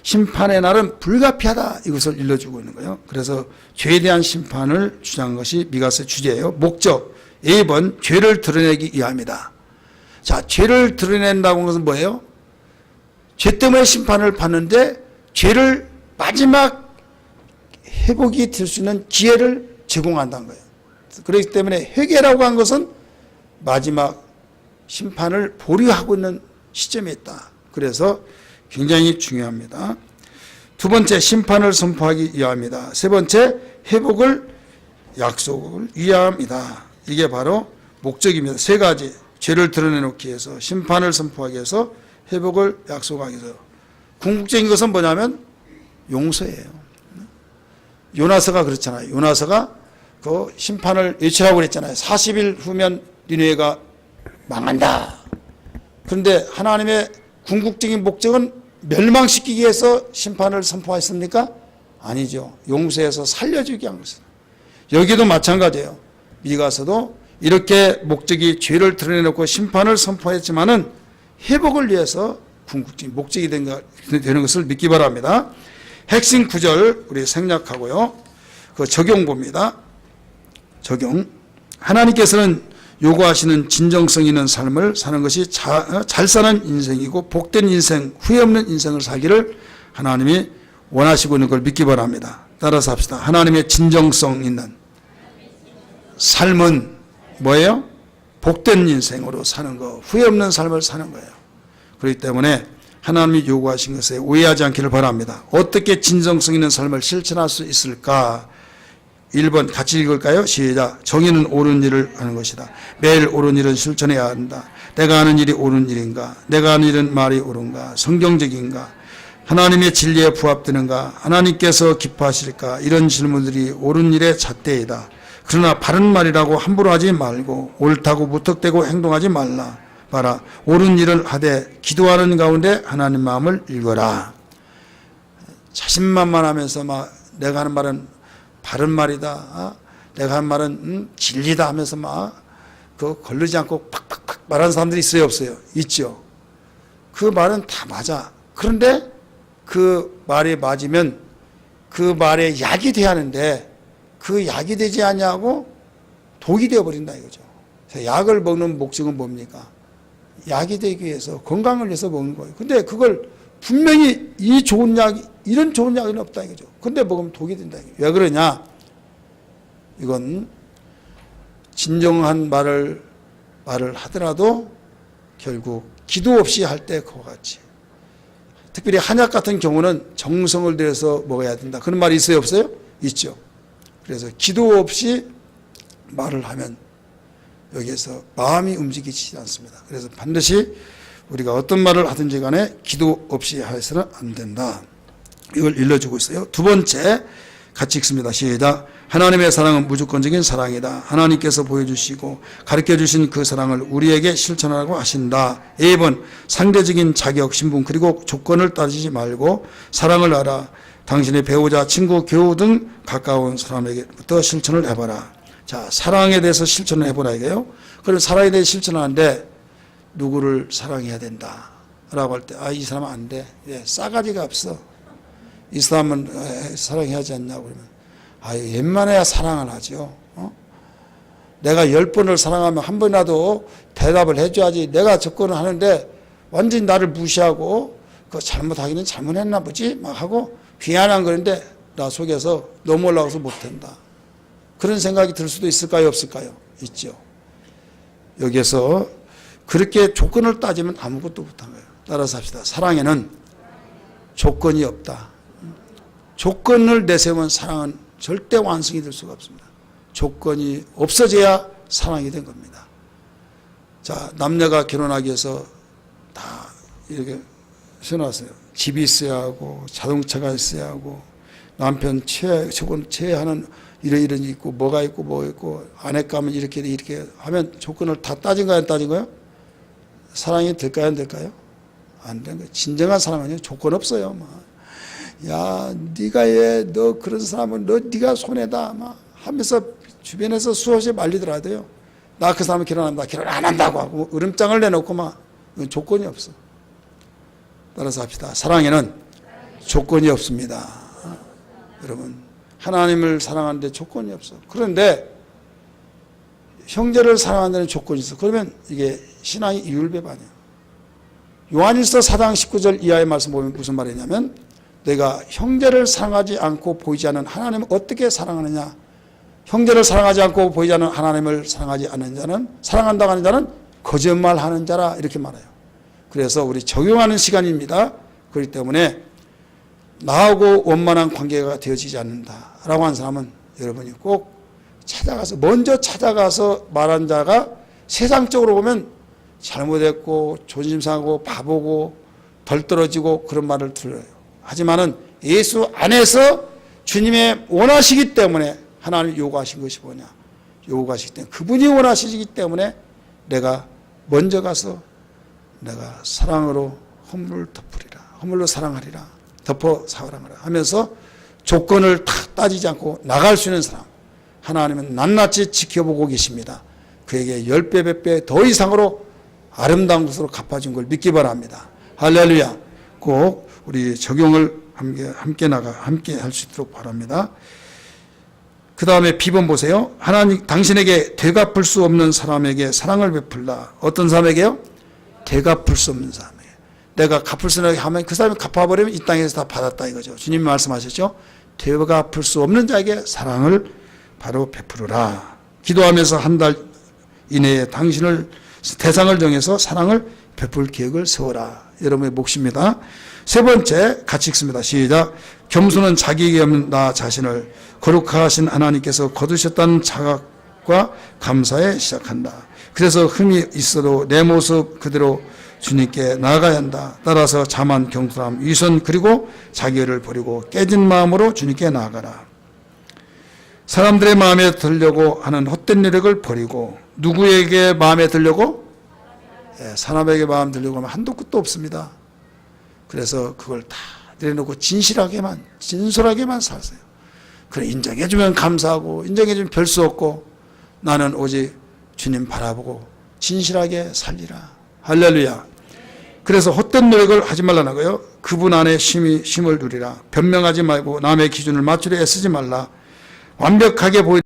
A: 심판의 날은 불가피하다, 이것을 일러주고 있는 거예요. 그래서 죄에 대한 심판을 주장한 것이 미가서의 주제예요. 목적, A번 죄를 드러내기 위함이다. 자, 죄를 드러낸다고 하는 것은 뭐예요? 죄 때문에 심판을 받는데 죄를 마지막 회복이 될 수 있는 기회를 제공한다는 거예요. 그렇기 때문에 회개라고 한 것은 마지막 심판을 보류하고 있는 시점에 있다. 그래서 굉장히 중요합니다. 두 번째, 심판을 선포하기 위함이다. 세 번째, 회복을 약속을 위함이다. 이게 바로 목적입니다. 세 가지, 죄를 드러내놓기 위해서, 심판을 선포하기 위해서, 회복을 약속하기 위해서. 궁극적인 것은 뭐냐면 용서예요. 요나서가 그렇잖아요. 요나서가 그 심판을 외치라고 그랬잖아요. 40일 후면 니느웨가 망한다. 그런데 하나님의 궁극적인 목적은 멸망시키기 위해서 심판을 선포했습니까? 아니죠. 용서해서 살려주기 위한 것입니다. 여기도 마찬가지예요. 미가서도 이렇게 목적이 죄를 드러내놓고 심판을 선포했지만은 회복을 위해서 궁극적인 목적이 되는 것을 믿기 바랍니다. 핵심 구절 우리 생략하고요. 그 적용 봅니다. 적용. 하나님께서는 요구하시는 진정성 있는 삶을 사는 것이 잘 사는 인생이고 복된 인생, 후회 없는 인생을 살기를 하나님이 원하시고 있는 걸 믿기 바랍니다. 따라서 합시다. 하나님의 진정성 있는 삶은 뭐예요? 복된 인생으로 사는 거, 후회 없는 삶을 사는 거예요. 그렇기 때문에 하나님이 요구하신 것에 오해하지 않기를 바랍니다. 어떻게 진정성 있는 삶을 실천할 수 있을까? 1번 같이 읽을까요? 시작. 정의는 옳은 일을 하는 것이다. 매일 옳은 일은 실천해야 한다. 내가 하는 일이 옳은 일인가? 내가 하는 일은 말이 옳은가? 성경적인가? 하나님의 진리에 부합되는가? 하나님께서 기뻐하실까? 이런 질문들이 옳은 일의 잣대이다. 그러나 바른 말이라고 함부로 하지 말고 옳다고 무턱대고 행동하지 말라. 봐라. 옳은 일을 하되 기도하는 가운데 하나님 마음을 읽어라. 자신만만하면서 막 내가 하는 말은 바른 말이다. 내가 한 말은 진리다 하면서 막 그 걸르지 않고 팍팍팍 말하는 사람들이 있어요, 없어요? 있죠. 그 말은 다 맞아. 그런데 그 말이 맞으면 그 말에 약이 돼야 하는데 그 약이 되지 않냐고 독이 되어버린다 이거죠. 약을 먹는 목적은 뭡니까? 약이 되기 위해서, 건강을 위해서 먹는 거예요. 근데 그걸 분명히 이 좋은 약이, 이런 좋은 약은 없다 이거죠. 근데 먹으면 독이 된다 이거죠. 왜 그러냐? 이건 진정한 말을 하더라도 결국 기도 없이 할 때 그와 같이, 특별히 한약 같은 경우는 정성을 들여서 먹어야 된다. 그런 말이 있어요, 없어요? 있죠. 그래서 기도 없이 말을 하면 여기에서 마음이 움직이지 않습니다. 그래서 반드시 우리가 어떤 말을 하든지 간에 기도 없이 해서는 안 된다. 이걸 일러주고 있어요. 두 번째, 같이 읽습니다. 시작. 하나님의 사랑은 무조건적인 사랑이다. 하나님께서 보여주시고 가르쳐주신 그 사랑을 우리에게 실천하라고 하신다. A번, 상대적인 자격, 신분 그리고 조건을 따지지 말고 사랑을 알아. 당신의 배우자, 친구, 교우 등 가까운 사람에게부터 실천을 해봐라. 자, 사랑에 대해서 실천을 해보라 이게요. 그럼 사랑에 대해 실천하는데 누구를 사랑해야 된다 라고 할 때, 이 사람은 안 돼. 예, 싸가지가 없어. 이 사람은 사랑해야 하지 않냐고 그러면, 웬만해야 사랑을 하죠. 내가 10번을 사랑하면 한 번이라도 대답을 해줘야지. 내가 접근을 하는데 완전히 나를 무시하고 그 잘못하기는 잘못했나 보지 막 하고 비난한 거는데 나 속에서 너무 올라가서 못한다. 그런 생각이 들 수도 있을까요, 없을까요? 있죠. 여기에서 그렇게 조건을 따지면 아무것도 못한 거예요. 따라서 합시다. 사랑에는 조건이 없다. 조건을 내세우면 사랑은 절대 완성이 될 수가 없습니다. 조건이 없어져야 사랑이 된 겁니다. 자, 남녀가 결혼하기 위해서 다 이렇게 세워놨어요. 집이 있어야 하고 자동차가 있어야 하고 남편 체하는 이런 있고 뭐가 있고 뭐 있고 아내 가면 이렇게 하면 조건을 다 따진 거야, 안 따진 거예요? 사랑이 될까요, 안 될까요? 안 되는 거예요. 진정한 사랑은 조건 없어요. 야, 네가 너 그런 사람은 네가 손해다 막 하면서 주변에서 수없이 말리더라도요. 나 그 사람은 결혼한다, 결혼 안 한다고 하고 으름장을 내놓고 막 이건 조건이 없어. 따라서 합시다. 사랑에는 조건이 없습니다. 여러분, 하나님을 사랑하는데 조건이 없어. 그런데 형제를 사랑하는 조건이 있어. 그러면 이게 신앙이 이율배반이야. 요한일서 4장 19절 이하의 말씀 보면 무슨 말이냐면, 내가 형제를 사랑하지 않고 보이지 않는 하나님을 어떻게 사랑하느냐. 형제를 사랑하지 않고 보이지 않는 하나님을 사랑하지 않는 자는, 사랑한다고 하는 자는 거짓말하는 자라, 이렇게 말해요. 그래서 우리 적용하는 시간입니다. 그렇기 때문에 나하고 원만한 관계가 되어지지 않는다라고 하는 사람은 여러분이 꼭 찾아가서, 먼저 찾아가서 말한 자가 세상적으로 보면 잘못했고 존심 상하고 바보고 덜 떨어지고 그런 말을 들어요. 하지만은 예수 안에서 주님의 원하시기 때문에, 하나님 요구하신 것이 뭐냐, 요구하시기 때문에, 그분이 원하시기 때문에 내가 먼저 가서 내가 사랑으로 허물을 덮으리라, 허물로 사랑하리라, 덮어 사랑하라 하면서 조건을 탁 따지지 않고 나갈 수 있는 사람, 하나님은 낱낱이 지켜보고 계십니다. 그에게 10배 100배 더 이상으로 아름다운 것으로 갚아준 걸 믿기 바랍니다. 할렐루야. 꼭 우리 적용을 함께 할 수 있도록 바랍니다. 그 다음에 B번 보세요. 하나님, 당신에게 되갚을 수 없는 사람에게 사랑을 베풀라. 어떤 사람에게요? 되갚을 수 없는 사람에게. 내가 갚을 수 없는 하면 그 사람이 갚아버리면 이 땅에서 다 받았다 이거죠. 주님이 말씀하셨죠. 되갚을 수 없는 자에게 사랑을 바로 베풀으라. 기도하면서 한 달 이내에 당신을 대상을 정해서 사랑을 베풀 계획을 세워라. 여러분의 몫입니다. 세 번째, 같이 읽습니다. 시작. 겸손은 자기에게 없는 나 자신을 거룩하신 하나님께서 거두셨다는 자각과 감사에 시작한다. 그래서 흠이 있어도 내 모습 그대로 주님께 나아가야 한다. 따라서 자만, 경솔함, 위선, 그리고 자기를 버리고 깨진 마음으로 주님께 나아가라. 사람들의 마음에 들려고 하는 헛된 노력을 버리고, 누구에게 마음에 들려고? 사람에게 마음 들려고 하면 한도 끝도 없습니다. 그래서 그걸 다 내려놓고 진실하게만, 진솔하게만 사세요. 그래, 인정해주면 감사하고, 인정해주면 별 수 없고, 나는 오직 주님 바라보고 진실하게 살리라. 할렐루야. 그래서 헛된 노력을 하지 말라고요. 그분 안에 쉼을 누리라. 변명하지 말고 남의 기준을 맞추려 애쓰지 말라. 완벽하게 보이는